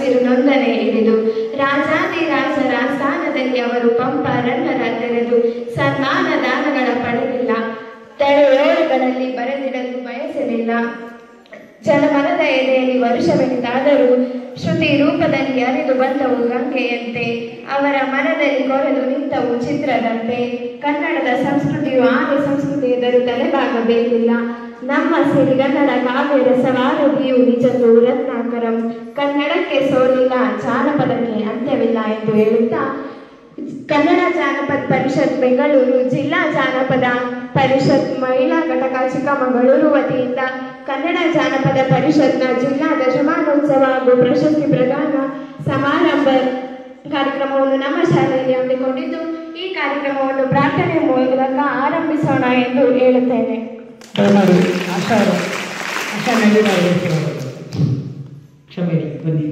ಉಸಿರು ನೊಂದನೆ ಹಿಡಿದು ರಾಜಾದಿರಾಜರ ಸ್ಥಾನದಲ್ಲಿ ಅವರು ಪಂಪ ರನ್ನರ ತೆರೆದು ಸನ್ಮಾನ ದಾನಗಳ ಪಡೆದಿಲ್ಲ, ತಲೆಯೋಳುಗಳಲ್ಲಿ ಬರೆದಿಡಲು ಬಯಸಲಿಲ್ಲ. ಜನಮನದ ಎದೆಯಲ್ಲಿ ವರುಷವೆಂತಾದರೂ ಶ್ರುತಿ ರೂಪದಲ್ಲಿ ಅರಿದು ಬಂದವು ಗಂಗೆಯಂತೆ, ಅವರ ಮನದಲ್ಲಿ ಕೊರೆದು ನಿಂತವು ಚಿತ್ರದಂತೆ. ಕನ್ನಡದ ಸಂಸ್ಕೃತಿಯು ಆನೆ ಸಂಸ್ಕೃತಿ ಎದುರು ತಲೆಬಾಗಬೇಕಿಲ್ಲ. ನಮ್ಮ ಸಿರಿಗನ್ನಡ ಕಾವ್ಯ ರಸವಾರಧಿಯು ನಿಜಕ್ಕೂ ರತ್ನಾಕರಂ. ಕನ್ನಡಕ್ಕೆ ಸೋಲಿಲ್ಲ, ಜಾನಪದಕ್ಕೆ ಅಂತ್ಯವಿಲ್ಲ ಎಂದು ಹೇಳುತ್ತಾ ಕನ್ನಡ ಜಾನಪದ ಪರಿಷತ್ ಬೆಂಗಳೂರು, ಜಿಲ್ಲಾ ಜಾನಪದ ಪರಿಷತ್ ಮಹಿಳಾ ಘಟಕ ಚಿಕ್ಕಮಗಳೂರು ವತಿಯಿಂದ ಕನ್ನಡ ಜಾನಪದ ಪರಿಷತ್ನ ಜಿಲ್ಲಾ ದಶಮಾನೋತ್ಸವ ಹಾಗೂ ಪ್ರಶಸ್ತಿ ಪ್ರದಾನ ಸಮಾರಂಭ ಕಾರ್ಯಕ್ರಮವನ್ನು ನಮ್ಮ ಶಾಲೆಯಲ್ಲಿ ಹಮ್ಮಿಕೊಂಡಿದ್ದು, ಈ ಕಾರ್ಯಕ್ರಮವನ್ನು ಪ್ರಾರ್ಥನೆ ಮೂಲಕ ಆರಂಭಿಸೋಣ ಎಂದು ಹೇಳುತ್ತೇನೆ. ಕ್ಷಮೆ ಬನ್ನಿ.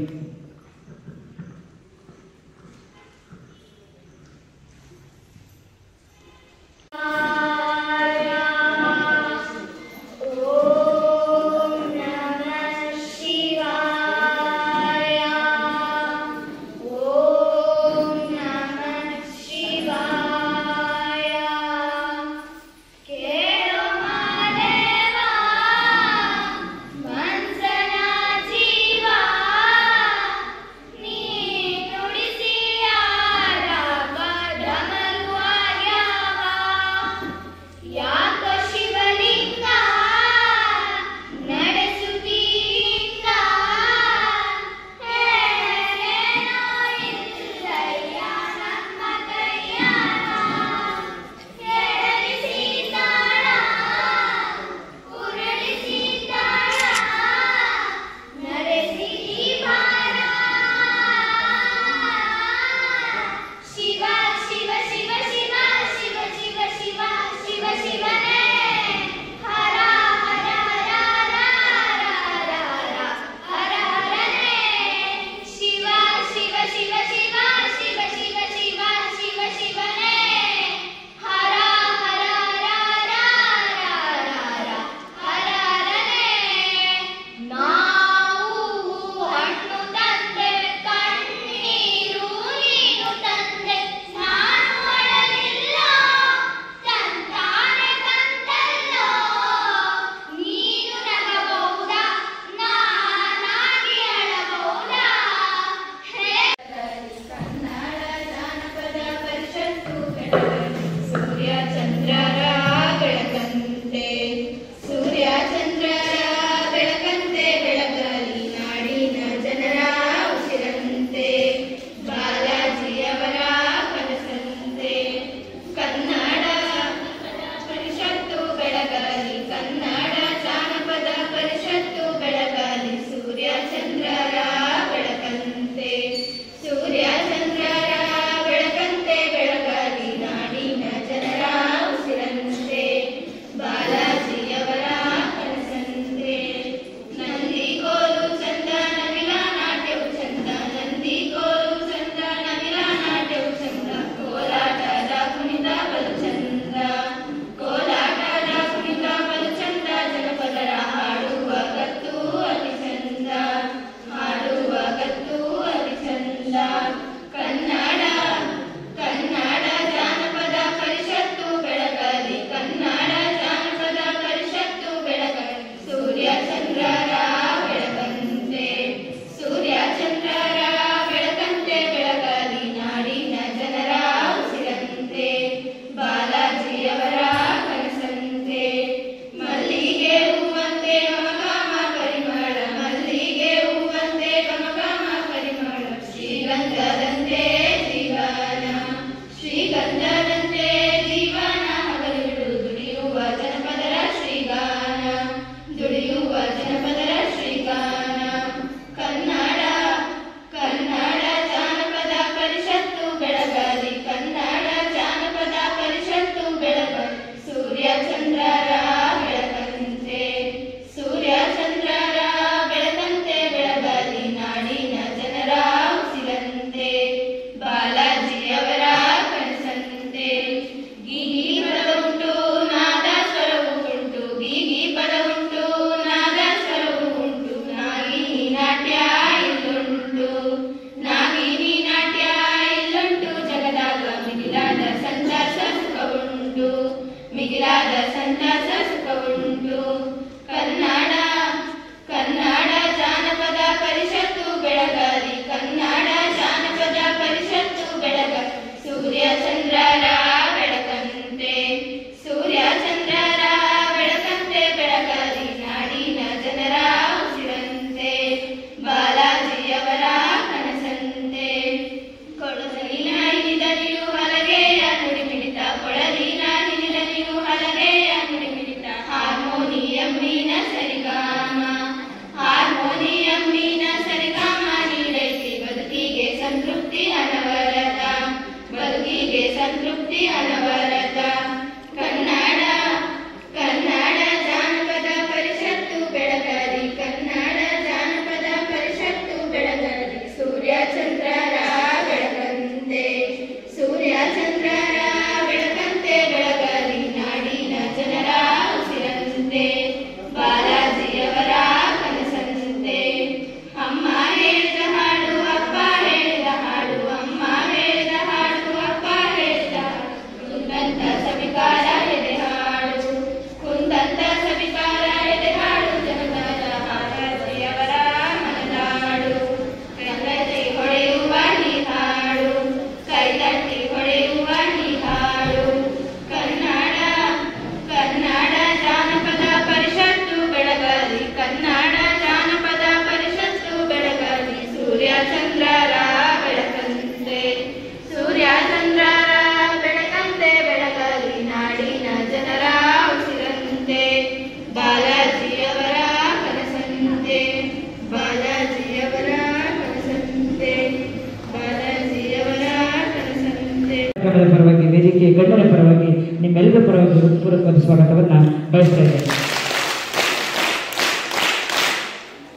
ಜಾನಪದ ಪರವಾಗಿ ವೇದಿಕೆಯ ಗಣ್ಯರ ಪರವಾಗಿ ನಿಮ್ಮೆಲ್ಲರ ಪರವಾಗಿ ಹೃತ್ಪೂರ್ವಕವಾದ ಸ್ವಾಗತವನ್ನು ಬಯಸ್ತಾ ಇದ್ದೇನೆ.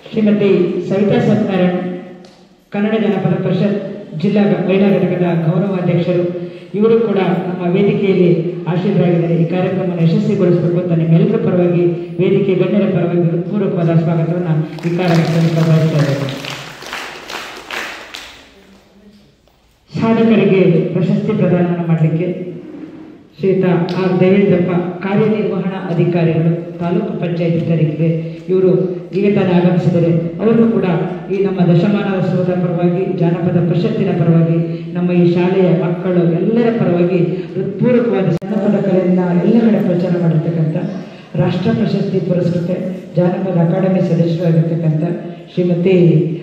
ಶ್ರೀಮತಿ ಸವಿತಾ ಸತ್ಯನಾರಾಯಣ್, ಕನ್ನಡ ಜಾನಪದ ಪರಿಷತ್ ಜಿಲ್ಲಾ ಮಹಿಳಾ ಘಟಕದ ಗೌರವಾಧ್ಯಕ್ಷರು, ಇವರು ಕೂಡ ನಮ್ಮ ವೇದಿಕೆಯಲ್ಲಿ ಆಶೀರ್ವರಾಗಿದ್ದಾರೆ. ಈ ಕಾರ್ಯಕ್ರಮವನ್ನು ಯಶಸ್ವಿಗೊಳಿಸಬೇಕು ಅಂತ ನಿಮ್ಮೆಲ್ಲರ ಪರವಾಗಿ ವೇದಿಕೆ ಗಣ್ಯರ ಪರವಾಗಿ ಹೃತ್ಪೂರ್ವಕವಾದ ಸ್ವಾಗತವನ್ನು ಈ ಕಾರ್ಯಕ್ರಮಕ್ಕೆ ಬಯಸ್ತಾ ಇದ್ದೇವೆ. ಸಾಧಕರಿಗೆ ಪ್ರಶಸ್ತಿ ಪ್ರದಾನವನ್ನು ಮಾಡಲಿಕ್ಕೆ ಶ್ರೀಯುತ ಆರ್ ದೇವೇಂದ್ರಪ್ಪ, ಕಾರ್ಯನಿರ್ವಹಣಾ ಅಧಿಕಾರಿಗಳು, ತಾಲೂಕು ಪಂಚಾಯತ್ ತರೀಕೆಗೆ ಇವರು ಈಗ ತಾನೇ ಆಗಮಿಸಿದರೆ ಅವರನ್ನು ಕೂಡ ಈ ನಮ್ಮ ದಶಮಾನೋತ್ಸವದ ಪರವಾಗಿ, ಜಾನಪದ ಪರಿಷತ್ತಿನ ಪರವಾಗಿ, ನಮ್ಮ ಈ ಶಾಲೆಯ ಮಕ್ಕಳು ಎಲ್ಲರ ಪರವಾಗಿ ಹೃತ್ಪೂರ್ವಕವಾದ ಜಾನಪದ ಕಲೆಯನ್ನು ಎಲ್ಲ ಕಡೆ ಪ್ರಚಾರ ಮಾಡಿರ್ತಕ್ಕಂಥ ರಾಷ್ಟ್ರ ಪ್ರಶಸ್ತಿ ಪುರಸ್ಕೃತ ಜಾನಪದ ಅಕಾಡೆಮಿ ಸದಸ್ಯರಾಗಿರ್ತಕ್ಕಂಥ ಶ್ರೀಮತಿ,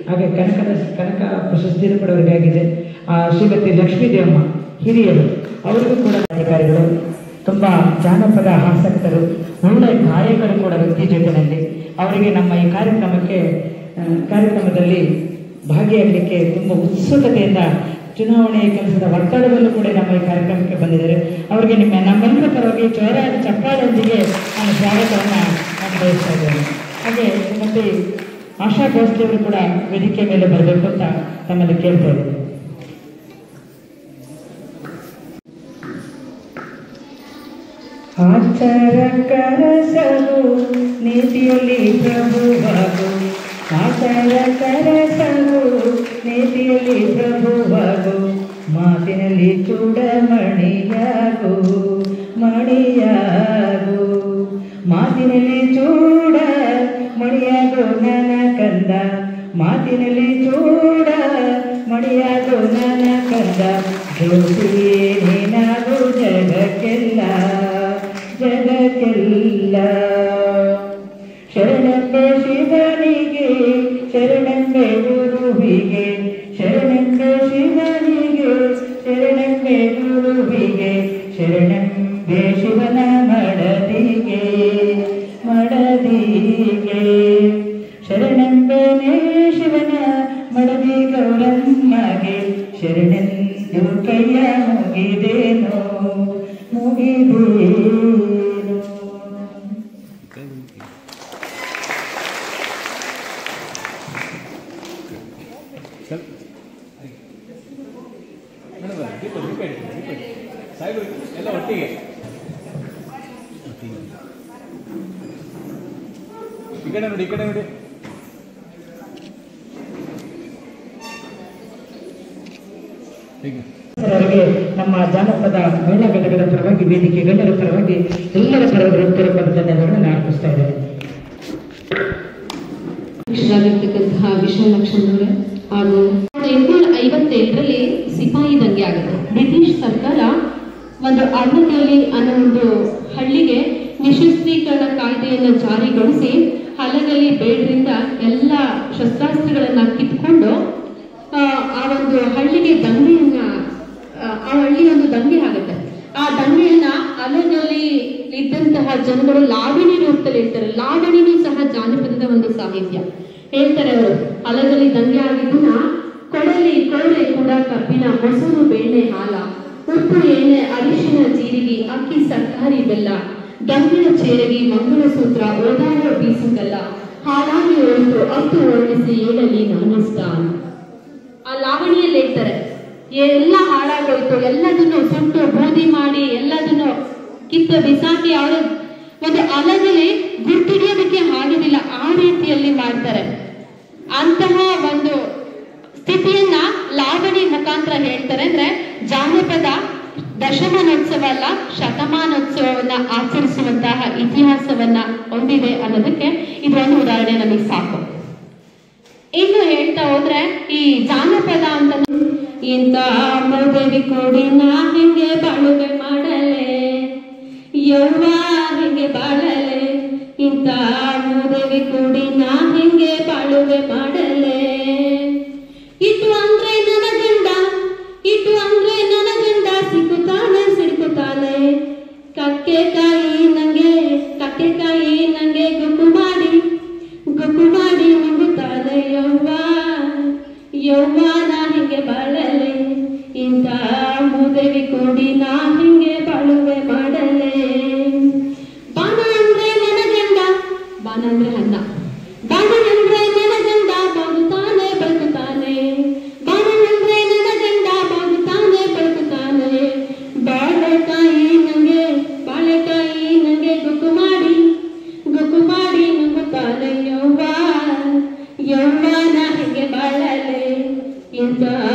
ಹಾಗೆ ಕನಕ ಪ್ರಶಸ್ತಿಯೂ ಕೂಡ ಅವರಿಗೆ ಆಗಿದೆ, ಶ್ರೀಮತಿ ಲಕ್ಷ್ಮೀ ದೇವಮ್ಮ ಹಿರಿಯರು, ಅವರಿಗೂ ಕೂಡ ಅಧಿಕಾರಿಗಳು, ತುಂಬ ಜಾನಪದ ಆಸಕ್ತರು, ಒಳ್ಳೆಯ ಗಾಯಕರು ಕೂಡ ವೃತ್ತಿ ಜೊತೆಯಲ್ಲಿ ಅವರಿಗೆ ನಮ್ಮ ಈ ಕಾರ್ಯಕ್ರಮದಲ್ಲಿ ಭಾಗಿಯಾಗಲಿಕ್ಕೆ ತುಂಬ ಉತ್ಸುಕತೆಯಿಂದ ಚುನಾವಣೆಯ ಕೆಲಸದ ಒತ್ತಡದಲ್ಲೂ ಕೂಡ ನಮ್ಮ ಈ ಕಾರ್ಯಕ್ರಮಕ್ಕೆ ಬಂದಿದ್ದಾರೆ. ಅವರಿಗೆ ನಮ್ಮೆಲ್ಲರ ಪರವಾಗಿ ಜೋರಾದ ಚಪ್ಪಾಳೊಂದಿಗೆ ನಾನು ಸ್ವಾಗತವನ್ನು ಬಯಸ್ತಾ ಇದ್ದೇನೆ. ಹಾಗೆ ಶ್ರೀಮತಿ ಆಶಾ ಗೋಷ್ಠಿಯವರು ಕೂಡ ವೇದಿಕೆ ಮೇಲೆ ಬರಬೇಕು ಅಂತ ತಮ್ಮಲ್ಲಿ ಕೇಳ್ತಾ ಇದ್ದೇನೆ. ಆಚಾರ ಕರಸಲು ನೀತಿಯಲ್ಲಿ ಪ್ರಭುವಾಗು, ಆಚಾರ ಕರಸಲು ನೀತಿಯಲ್ಲಿ ಪ್ರಭುವಾಗು, ಮಾತಿನಲ್ಲಿ ಚೂಡಮಣಿಯಾಗು ಮಣಿಯಾಗು, ಮಾತಿನಲ್ಲಿ ಚೂಡ ಮಣಿಯಾಗು ನನ್ನ ಕಂದ, ಮಾತಿನಲ್ಲಿ ಚೂಡ ಮಣಿಯಾಗು ನನ್ನ ಕಂದ, ಜ್ಯೋತಿಯೇ ನೀನಾಗು ಜಗಕ್ಕೆಲ್ಲ ಜಗಕ್ಕೆಲ್ಲ. ಶರಣೆಂಬೆ ಶಿವನಿಗೆ, ಶರಣೆಂಬೆ ಗುರುವಿಗೆ, ಶರಣೆಂಬೆ ಶಿವನಿಗೆ, ಶರಣೆಂಬೆ ಗುರುವಿಗೆ, ಶರಣೆಂಬೆ ಶಿವನ ಮಡದಿಗೆ ಮಡದಿಗೆ, ಶರಣೆಂಬೆನೇ ಶಿವನ ಮಡದಿ ಗೌರಮ್ಮಗೆ, ಶರಣೆಂದು ಕೈಯ ಮುಗಿದೇನೋ ಮುಗಿದೇನೋ. ಎಲ್ಲ ಒಟ್ಟಿಗೆ ಈ ಕಡೆ ನೋಡಿ, ಈ ಕಡೆ ನೋಡಿ. ಅವರಿಗೆ ನಮ್ಮ ಜಾನಪದ ಮಹಿಳಾ ಘಟಕದ ಪರವಾಗಿ, ವೇದಿಕೆ ಗಣ್ಯರ ಪರವಾಗಿ, ಎಲ್ಲರ ಪರವಾಗಿ ಹೃತ್ಪೂರ್ವಕವಾದ ಧನ್ಯವಾದಗಳನ್ನು ಅರ್ಪಿಸ್ತಾ ಇದ್ದಾರೆ. ಅಧ್ಯಕ್ಷರಾಗಿರ್ತಕ್ಕಂತಹ ವಿಶ್ವಲಕ್ಷ್ಮಣರೇ ಹಾಗೂ 1857ರಲ್ಲಿ ಸಿಪಾಯಿ ದಂಗೆ ಆಗುತ್ತೆ. ಬ್ರಿಟಿಷ್ ಸರ್ಕಾರ ಒಂದು ಅರ್ನಗಲ್ಲಿ ಅನ್ನೋ ಒಂದು ಹಳ್ಳಿಗೆ ನಿಶಸ್ತ್ರೀಕರಣ ಕಾಯ್ದೆಯನ್ನು ಜಾರಿಗೊಳಿಸಿ ಹಲಗಲಿ ಬೇಡರಿಂದ ಎಲ್ಲ ಶಸ್ತ್ರಾಸ್ತ್ರಗಳನ್ನ ಕಿತ್ಕೊಂಡು ಆ ಒಂದು ಹಳ್ಳಿಗೆ ದಂಗೆಯನ್ನ, ಆ ಹಳ್ಳಿ ಒಂದು ದಂಗೆ ಆಗುತ್ತೆ. ಆ ದಂಗೆಯನ್ನ ಹಲಗಲಿ ಇದ್ದಂತಹ ಜನಗಳು ಲಾವಣಿ ರೂಪದಲ್ಲಿ ಇರ್ತಾರೆ. ಲಾವಣಿನೂ ಸಹ ಜಾನಪದದ ಒಂದು ಸಾಹಿತ್ಯ. ಹೇಳ್ತಾರೆ ಅವರು, ಹಲಗಲಿ ದಂಗೆ ಆಗಿದ್ದನ್ನ ಕೊಡಲಿ ಕೋರೆ ಕೂಡ ಕಬ್ಬಿನ, ಮೊಸರು ಬೇಳೆ ಹಾಲ, ಉಪ್ಪು ಎಣ್ಣೆ ಅರಿಶಿನ ಜೀರಿಗೆ ಅಕ್ಕಿ ಸರ್ಕಾರಿ ಬೆಲ್ಲ, ದಂಗಿನ ಚೇರಗಿ ಮಂಗಳಸೂತ್ರ ಓದಾಡೋ ಬೀಸುಗಲ್ಲ, ಹಾಳಾಗಿ ಹೋಯಿತು ಅತ್ತು ವರ್ಣಿಸಿ ಹೇಳಲಿ ನಾನಿಷ್ಟ. ಆ ಲಾವಣಿಯಲ್ಲಿ ಹೇಳ್ತಾರೆ, ಎಲ್ಲ ಹಾಳಾಗೋಯ್ತು, ಎಲ್ಲದನ್ನು ಸುಟ್ಟು ಬೂದಿ ಮಾಡಿ ಎಲ್ಲದನ್ನು ಕಿತ್ತು ಬಿಸಾಕಿ ಅವರ ಒಂದು ಅಲಗಲಿ ಗುರ್ತಿಡಿಯೋದಕ್ಕೆ ಆಗುದಿಲ್ಲ, ಆ ರೀತಿಯಲ್ಲಿ ಮಾಡ್ತಾರೆ. ಅಂತಹ ಒಂದು ಸ್ಥಿತಿಯನ್ನ ಲಾವಣಿ ಮುಖಾಂತರ ಹೇಳ್ತಾರೆ. ಅಂದ್ರೆ ಜಾನಪದ ದಶಮಾನೋತ್ಸವ ಅಲ್ಲ, ಶತಮಾನೋತ್ಸವವನ್ನ ಆಚರಿಸುವಂತಹ ಇತಿಹಾಸವನ್ನ ಹೊಂದಿದೆ ಅನ್ನೋದಕ್ಕೆ ಇದು ಒಂದು ಉದಾಹರಣೆ ನಮಗೆ ಸಾಕು. ಇನ್ನು ಹೇಳ್ತಾ ಹೋದ್ರೆ ಈ ಜಾನಪದ ಅಂತ, ಇಂತ ಮದುವೆ ಕೂಡಿ ನಾ ಹಿಂಗೆ ಬಾಳುವೆ ಮಾಡಲೆ, ಯವ್ವ ಹಿಂಗೆ ಬಾಳಲೆ, ಇಂತ ಮದುವೆ ಕೂಡಿ ನಾ ಹಿಂಗೆ ಬಾಳುವೆ ಮಾಡಲೆ, ಇಟ್ಟು ಅಂದ್ರೆ ನನ್ನ ಗಂಡ, ಇಟ್ಟು ಅಂದ್ರೆ ನನ್ನ ಗಂಡ ಸಿಕ್ಕುತ್ತಾನೆ ಸಿಡ್ಕುತ್ತಾನೆ, ಕಕ್ಕೆಕಾಯಿ ನಂಗೆ ಗುಕ್ಕು ಮಾಡಿ ನುಂಗುತ್ತಾನೆ, ಯವ್ವ ನಾ ಹಿಂಗೆ ಬಾಳಲೆ, ಇಂಥ ಮೂದೇವಿ ಕೂಡಿ ನಾ ಹಿಂಗೆ ಬಾಳುವೆ ಮಾಡಲೆ. ಬಾಣ ಅಂದ್ರೆ ನನ್ನ ಗಂಡ, ಬಾಣ ಅಂದ್ರೆ ಅನ್ನ, ಬಾಣ ಅಂದ್ರೆ ನನ್ನ ಗಂಡ ಬಾಗುತ್ತಾನೆ ಬದುಕುತ್ತಾನೆ, ಬಾಣ ಅಂದ್ರೆ ನನ್ನ ಗಂಡ ಬಾಗುತ್ತಾನೆ ಬದುಕುತ್ತಾನೆ. ಬಾಳೆಕಾಯಿ ನಂಗೆ ಗುಕ್ಕು ಮಾಡಿ ನುಂಗುತ್ತಾನೆ ಯವ್ವ ನಾ ಹಿಂಗೆ ಬಾಳಲೆ. ಇಂಥ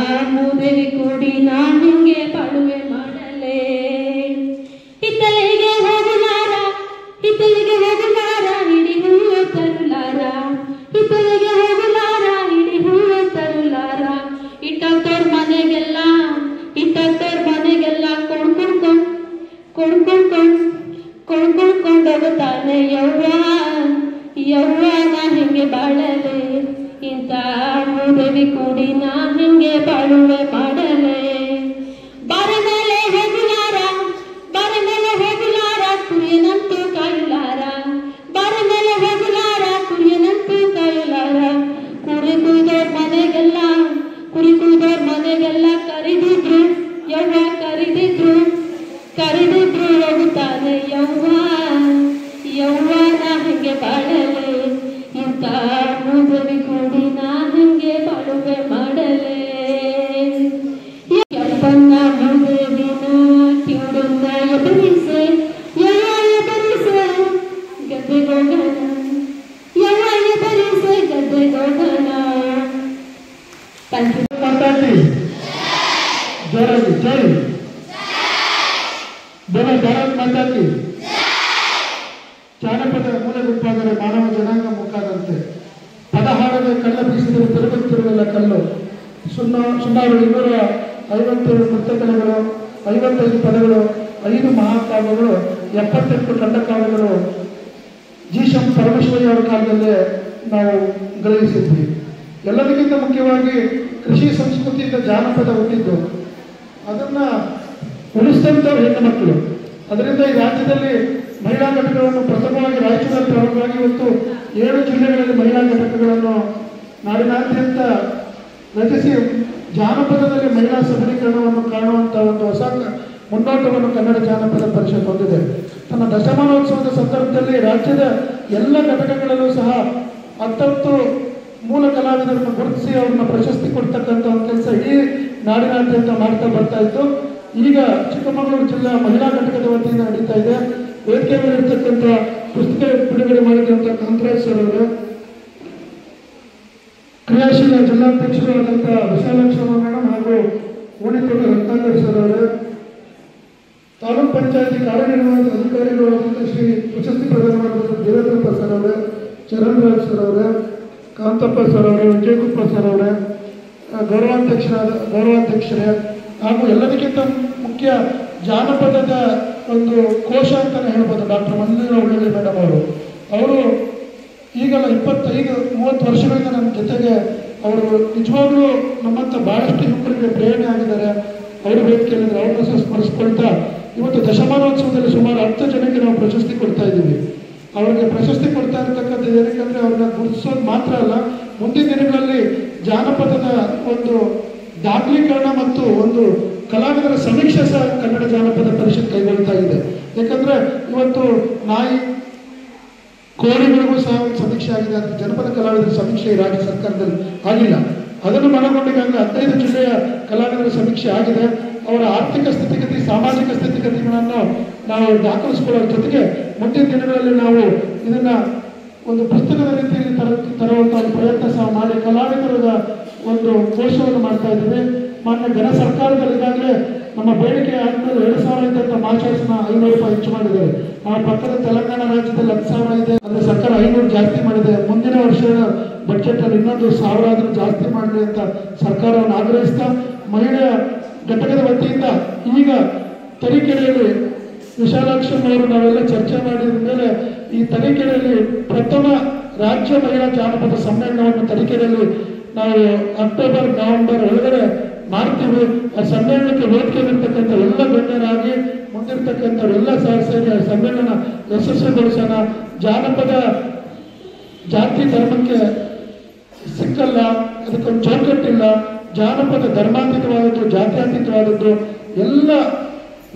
ಮೂದೇವಿ ಕೂಡಿ ನಾ ಹಿಂಗೆ ಬಾಳುವೆ ಮಾಡಲೆ. ಹಿತ್ತಲಿಗೆ ಹೋಗಲಾರ ಹಿಡಿ ಹೂವು ತರುಲಾರ, ಹಿತ್ತಲಿಗೆ ಹೋಗಲಾರ ಹಿಡಿ ಹೂವು ತರುಲಾರ. ಇಟ್ಟವ್ರ ಮನೆಗೆಲ್ಲ ಕೊಂಡ್ಕೊಂಡು ಹೋಗುತ್ತಾನೆ ಯವ್ವ ನಾ ಹಿಂಗೆ ಬಾಳಲೆ. ಇಂಥ ಮೂದೇವಿ ಕೂಡಿ ನಾ ಹಿಂಗೆ ಬಾಳುವೆ ಮಾಡಲೆ. ಬಾರ ಮೇಲೆ ಹೋಗಲಾರ ಕುರಿಯನಂತೂ ಕಾಯಲಾರ, ಬಾರ ಮೇಲೆ ಹೋಗಲಾರ ಕುರಿಯನಂತೂ ಕಾಯಲಾರ. ಕುರಿ ಕುಯ್ದೋರ್ ಮನೆಗೆಲ್ಲ ಕರಿದಿದ್ರು ಯವ್ವ ಕರಿದಿದ್ರು ಹೋಗುತ್ತಾನೆ ಯವ್ವ ನಾ ಹಿಂಗೆ ಬಾಳಲೆ. ಇಂಥ ಮೂದೇವಿ ಕೂಡಿ ನಾ ಹಿಂಗೆ ಬಾಳುವೆ ಮಾಡಲೆ. ಯಪ್ಪನ್ನ ಮೂದೇವಿನ ಕಿವುಡನ್ನ ಎದುರಿಸೆ ಗದ್ದೆಗೋಗಣ. Thank you. ಮಾತಾಡಿ ಜೋರಾಗಿ ಜೈ ಭಾರತ್ ಮಾತಾಡಿ. ಜಾನಪದ ಮೂಲ ಗುಂಪಾದರೆ ಮಾನವ ಜನಾಂಗ ಮುಖಾದಂತೆ ಪದ ಹಾಡದೆ ಕಳ್ಳ ಬೀಸಿದರೆ ತಿರುಗುತ್ತಿರುವುದಿಲ್ಲ ಕಲ್ಲು. ಸುಮಾರು 257 ನೃತ್ಯಕಲೆಗಳು, 55 ಪದಗಳು, 5 ಮಹಾಕಾವ್ಯಗಳು, 78 ಖಂಡಕಾವ್ಯಗಳು ಜಿ.ಶಂ ಪರಮೇಶ್ವರಿ ಅವರ ಕಾಲದಲ್ಲೇ ನಾವು ಗ್ರಹಿಸಿದ್ವಿ. ಎಲ್ಲದಕ್ಕಿಂತ ಮುಖ್ಯವಾಗಿ ಕೃಷಿ ಸಂಸ್ಕೃತಿಯಿಂದ ಜಾನಪದ ಹುಟ್ಟಿದ್ದು, ಅದನ್ನು ಉಳಿಸಿದಂಥವ್ರು ಹೆಣ್ಣು ಮಕ್ಕಳು. ಅದರಿಂದ ಈ ರಾಜ್ಯದಲ್ಲಿ ಮಹಿಳಾ ಘಟಕಗಳನ್ನು ಪ್ರಥಮವಾಗಿ ರಾಯಚೂರಲ್ಲಿ ಪ್ರಮುಖವಾಗಿ ಇವತ್ತು 7 ಜಿಲ್ಲೆಗಳಲ್ಲಿ ಮಹಿಳಾ ಘಟಕಗಳನ್ನು ನಾಡಿನಾದ್ಯಂತ ರಚಿಸಿ ಜಾನಪದದಲ್ಲಿ ಮಹಿಳಾ ಸಬಲೀಕರಣವನ್ನು ಕಾಣುವಂಥ ಒಂದು ಹೊಸ ಮುನ್ನೋಟವನ್ನು ಕನ್ನಡ ಜಾನಪದ ಪರಿಷತ್ ಹೊಂದಿದೆ. ತನ್ನ ದಶಮಾನೋತ್ಸವದ ಸಂದರ್ಭದಲ್ಲಿ ರಾಜ್ಯದ ಎಲ್ಲ ಘಟಕಗಳಲ್ಲೂ ಸಹ 10 ಮೂಲ ಕಲಾವಿದರನ್ನು ಗುರುತಿಸಿ ಅವ್ರನ್ನ ಪ್ರಶಸ್ತಿ ಕೊಡ್ತಕ್ಕಂಥ ಒಂದು ಕೆಲಸ ಇಡೀ ನಾಡಿನಾದ್ಯಂತ ಮಾಡ್ತಾ ಬರ್ತಾ ಇತ್ತು. ಈಗ ಚಿಕ್ಕಮಗಳೂರು ಜಿಲ್ಲಾ ಮಹಿಳಾ ಘಟಕದ ವತಿಯಿಂದ ನಡೀತಾ ಇದೆ. ವೇದಿಕೆ ಮೇಲೆ ಇರ್ತಕ್ಕಂಥ ಪುಸ್ತಕ ಬಿಡುಗಡೆ ಮಾಡಿದಂಥ ಕಾಂತರಾಜ್ ಸರ್ ಅವರು, ಕ್ರಿಯಾಶೀಲ ಜಿಲ್ಲಾಧ್ಯಕ್ಷರು ಆದಂಥ ವಿಶಾಲಕ್ಷಮ್ಮ ಮೇಡಮ್ ಹಾಗೂ ಓಣಿತೋಟ ರತ್ನಾಕರ್ ಸರ್ ಅವರು, ತಾಲೂಕ್ ಪಂಚಾಯತಿ ಕಾರ್ಯನಿರ್ವಾಹಕ ಅಧಿಕಾರಿಗಳು ಆದಂಥ ಶ್ರೀ ಪ್ರಶಸ್ತಿ ಪ್ರದಾನ ಮಾಡಿದಂಥ ದೇವೇಂದ್ರಪ್ಪ ಸರ್ ಅವರೇ, ಚರಣ್ ರಾಜ್ ಸರ್ ಅವರೇ, ಕಾಂತಪ್ಪ ಸರ್ ಅವರೇ, ವಿಜಯಗುಪ್ಪ ಸರ್ ಅವರೇ, ಗೌರವಾಧ್ಯಕ್ಷರೇ ಹಾಗೂ ಎಲ್ಲದಕ್ಕಿಂತ ಮುಖ್ಯ ಜಾನಪದದ ಒಂದು ಕೋಶ ಅಂತಲೇ ಹೇಳ್ಬೋದು ಡಾಕ್ಟರ್ ಮಂಜುಳ ಉಳ್ಳಳ್ಳಿ ಮೇಡಮ್ ಅವರು ಈಗಲ್ಲ 25-30 ವರ್ಷಗಳಿಂದ ನಮ್ಮ ಜೊತೆಗೆ ಅವರು ನಿಜವಾಗ್ಲೂ ನಮ್ಮಂಥ ಭಾಳಷ್ಟು ಯುವಕರಿಗೆ ಪ್ರೇರಣೆ ಆಗಿದ್ದಾರೆ. ಅವರು ವೇದಿಕೆಯಲ್ಲಿದ್ದಾರೆ. ಅವ್ರನ್ನ ಸ್ಮರಿಸ್ಕೊಳ್ತಾ ಇವತ್ತು ದಶಮಾನೋತ್ಸವದಲ್ಲಿ ಸುಮಾರು 10 ಜನಕ್ಕೆ ನಾವು ಪ್ರಶಸ್ತಿ ಕೊಡ್ತಾ ಇದ್ದೀವಿ. ಅವರಿಗೆ ಪ್ರಶಸ್ತಿ ಕೊಡ್ತಾ ಇರತಕ್ಕಂಥದ್ದು ಏನಕ್ಕೆ ಅವ್ರನ್ನ ಗುರುತಿಸೋದು ಮಾತ್ರ ಅಲ್ಲ, ಮುಂದಿನ ದಿನಗಳಲ್ಲಿ ಜಾನಪದದ ಒಂದು ದಾಖಲೀಕರಣ ಮತ್ತು ಒಂದು ಕಲಾವಿದರ ಸಮೀಕ್ಷೆ ಸಹ ಕನ್ನಡ ಜಾನಪದ ಪರಿಷತ್ ಕೈಗೊಳ್ತಾ ಇದೆ. ಯಾಕಂದ್ರೆ ಇವತ್ತು ನಾಯಿ ಕೋಳಿಗಳಿಗೂ ಸಹ ಒಂದು ಸಮೀಕ್ಷೆ ಆಗಿದೆ. ಅದು ಜನಪದ ಕಲಾವಿದರ ಸಮೀಕ್ಷೆ ಈ ರಾಜ್ಯ ಸರ್ಕಾರದಲ್ಲಿ ಆಗಿಲ್ಲ. ಅದನ್ನು ಮನಗೊಂಡಿಗಾಗ 15 ಜಿಲ್ಲೆಯ ಕಲಾವಿದರ ಸಮೀಕ್ಷೆ ಆಗಿದೆ. ಅವರ ಆರ್ಥಿಕ ಸ್ಥಿತಿಗತಿ, ಸಾಮಾಜಿಕ ಸ್ಥಿತಿಗತಿಗಳನ್ನು ನಾವು ದಾಖಲಿಸಿಕೊಳ್ಳೋದ್ರ ಜೊತೆಗೆ ಮುಂದಿನ ದಿನಗಳಲ್ಲಿ ನಾವು ಇದನ್ನ ಒಂದು ಪುಸ್ತಕದ ರೀತಿಯಲ್ಲಿ ತರುವಂಥ ಒಂದು ಪ್ರಯತ್ನ ಸಹ ಮಾಡಿ ಕಲಾವಿದರ ಒಂದು ಕೋಶವನ್ನು ಮಾಡ್ತಾ ಇದ್ದೀವಿ. ಮಾನ್ಯ ಜನ ಸರ್ಕಾರದಲ್ಲಿ ಈಗಾಗಲೇ ನಮ್ಮ ಬೇಡಿಕೆ ಆದಮೇಲೆ 2,000 ಇದ್ದಂಥ ಮಾರ್ಚಾರ್ಸ್ನ 500 ರೂಪಾಯಿ ಹೆಚ್ಚು ಮಾಡಿದ್ದಾರೆ. ಆ ಪಕ್ಕದ ತೆಲಂಗಾಣ ರಾಜ್ಯದಲ್ಲಿ 10,000 ಇದೆ, ಅಂದರೆ ಸರ್ಕಾರ 500 ಜಾಸ್ತಿ ಮಾಡಿದೆ. ಮುಂದಿನ ವರ್ಷದ ಬಜೆಟಲ್ಲಿ ಇನ್ನೊಂದು 1,000 ಆದರೂ ಜಾಸ್ತಿ ಮಾಡಲಿ ಅಂತ ಸರ್ಕಾರವನ್ನು ಆಗ್ರಹಿಸ್ತಾ, ಮಹಿಳೆಯ ಘಟಕದ ವತಿಯಿಂದ ಈಗ ತರೀಕೆರೆಯಲ್ಲಿ ವಿಶಾಲಾಕ್ಷಮ್ಮವರು ನಾವೆಲ್ಲ ಚರ್ಚೆ ಮಾಡಿದ ಮೇಲೆ ಈ ತರೀಕೆರೆಯಲ್ಲಿ ಪ್ರಥಮ ರಾಜ್ಯ ಮಹಿಳಾ ಜಾನಪದ ಸಮ್ಮೇಳನವನ್ನು ತರೀಕೆರೆಯಲ್ಲಿ ನಾವು ಅಕ್ಟೋಬರ್ ನವೆಂಬರ್ ಒಳಗಡೆ ಮಾಡ್ತೀವಿ. ಆ ಸಮ್ಮೇಳನಕ್ಕೆ ವೇದಿಕೆಯಲ್ಲಿರ್ತಕ್ಕಂಥ ಎಲ್ಲ ಗಣ್ಯರಾಗಿ ಮುಂದಿರ್ತಕ್ಕಂಥವರೆಲ್ಲ ಸೇರಿ ಸಮ್ಮೇಳನ ಯಶಸ್ವಿಗೊಳಿಸೋಣ. ಜಾನಪದ ಜಾತಿ ಧರ್ಮಕ್ಕೆ ಸಿಕ್ಕಲ್ಲ, ಅದಕ್ಕೊಂದು ಚೌಕಟ್ಟಿಲ್ಲ. ಜಾನಪದ ಧರ್ಮಾತೀತವಾದದ್ದು, ಜಾತ್ಯತೀತವಾದದ್ದು, ಎಲ್ಲ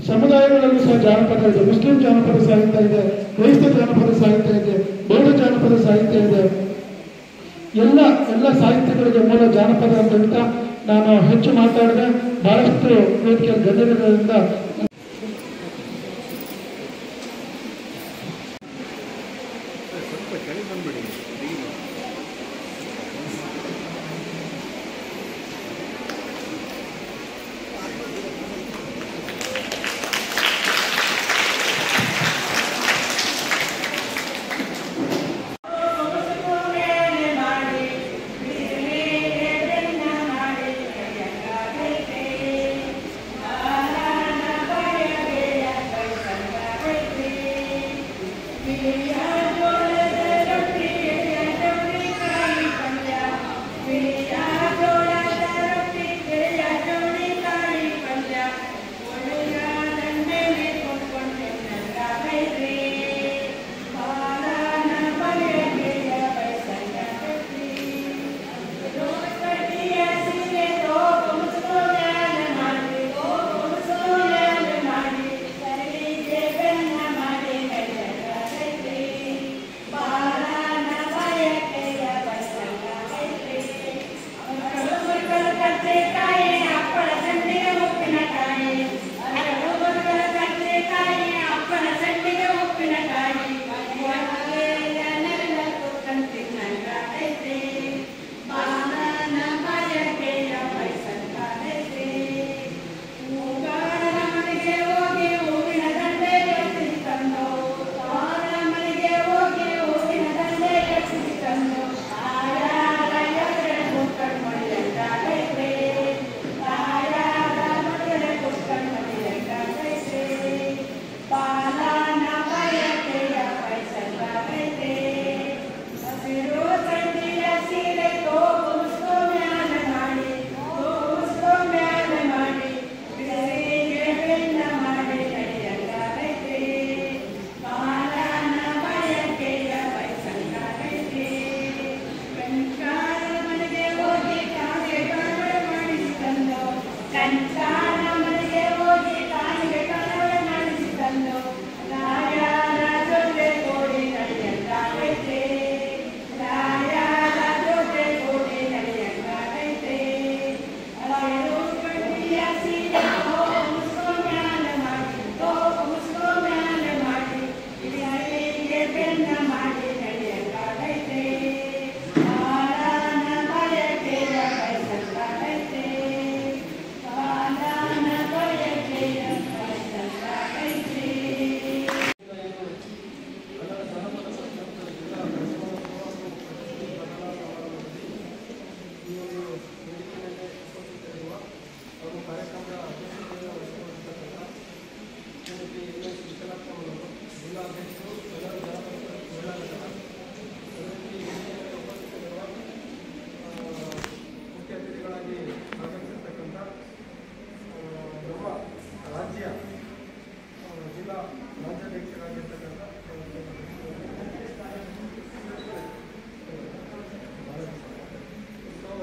ಸಮುದಾಯಗಳಲ್ಲೂ ಸಹ ಜಾನಪದ ಇದೆ. ಮುಸ್ಲಿಂ ಜಾನಪದ ಸಾಹಿತ್ಯ ಇದೆ, ಕ್ರೈಸ್ತ ಜಾನಪದ ಸಾಹಿತ್ಯ ಇದೆ, ಬೌದ್ಧ ಜಾನಪದ ಸಾಹಿತ್ಯ ಇದೆ. ಎಲ್ಲ ಸಾಹಿತ್ಯಗಳಿಗೆ ಮೂಲ ಜಾನಪದ ಅಂತ ಹೇಳ್ತಾ ನಾನು ಹೆಚ್ಚು ಮಾತಾಡಿದೆ. ಬಹಳಷ್ಟು ವೇದಿಕೆ ಗಣ್ಯರಿಂದ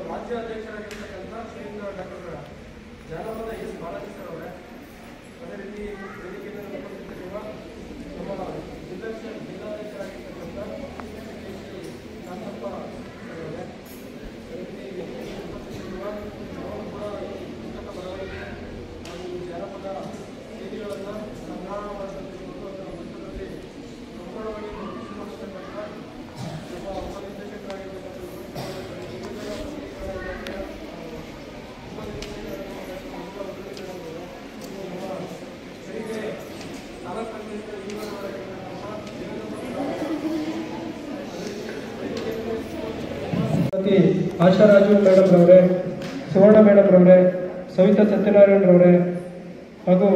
ರಾಜ್ಯಾಧ್ಯಕ್ಷರಾಗಿರ್ತಕ್ಕಂಥ ಶ್ರೀಯುತ ಡಾಕ್ಟರ್ ಜಾನಪದ ಎಸ್ ಬಾಲಾಜಿ ಸರ್ ಅವರೇ, ಅದೇ ರೀತಿ ವೇದಿಕೆಯಲ್ಲಿ ಉಪಸ್ಥಿತರಿರುವ ನಮ್ಮ ಜಿಲ್ಲಾಧ್ಯಕ್ಷರಾಗಿರ್ತಕ್ಕಂಥ ಶ್ರೀ ಕಾಂತಪ್ಪ ಅವರೇ, ಅದೇ ರೀತಿ ವೇದಿಕೆಯಲ್ಲಿ ಉಪಸ್ಥಿತರಿರುವ ನಾವು ಕೂಡ ಈ ಪುಸ್ತಕ ಬರವಣಿಗೆ ಹಾಗೂ ಜಾನಪದ ಸೇವೆಗಳನ್ನು ಸಂಗ್ರಹ ಮಾಡಿಕೊಂಡಿರುವುದು ಅದರ ಪುಸ್ತಕದಲ್ಲಿ ಸಂಪೂರ್ಣವಾಗಿ ಗುರುತಿಸಿಕೊಂಡಿರ್ತಕ್ಕಂಥ ನಮ್ಮ ಉಪನಿರ್ದೇಶಕರಾಗಿರ್ತಕ್ಕಂಥ ಆಶಾರಾಜು ಮೇಡಮ್ ರವರೇ, ಸುವರ್ಣ ಮೇಡಮ್ ರವರೇ, ಸವಿತಾ ಸತ್ಯನಾರಾಯಣ ರವರೇ ಹಾಗೂ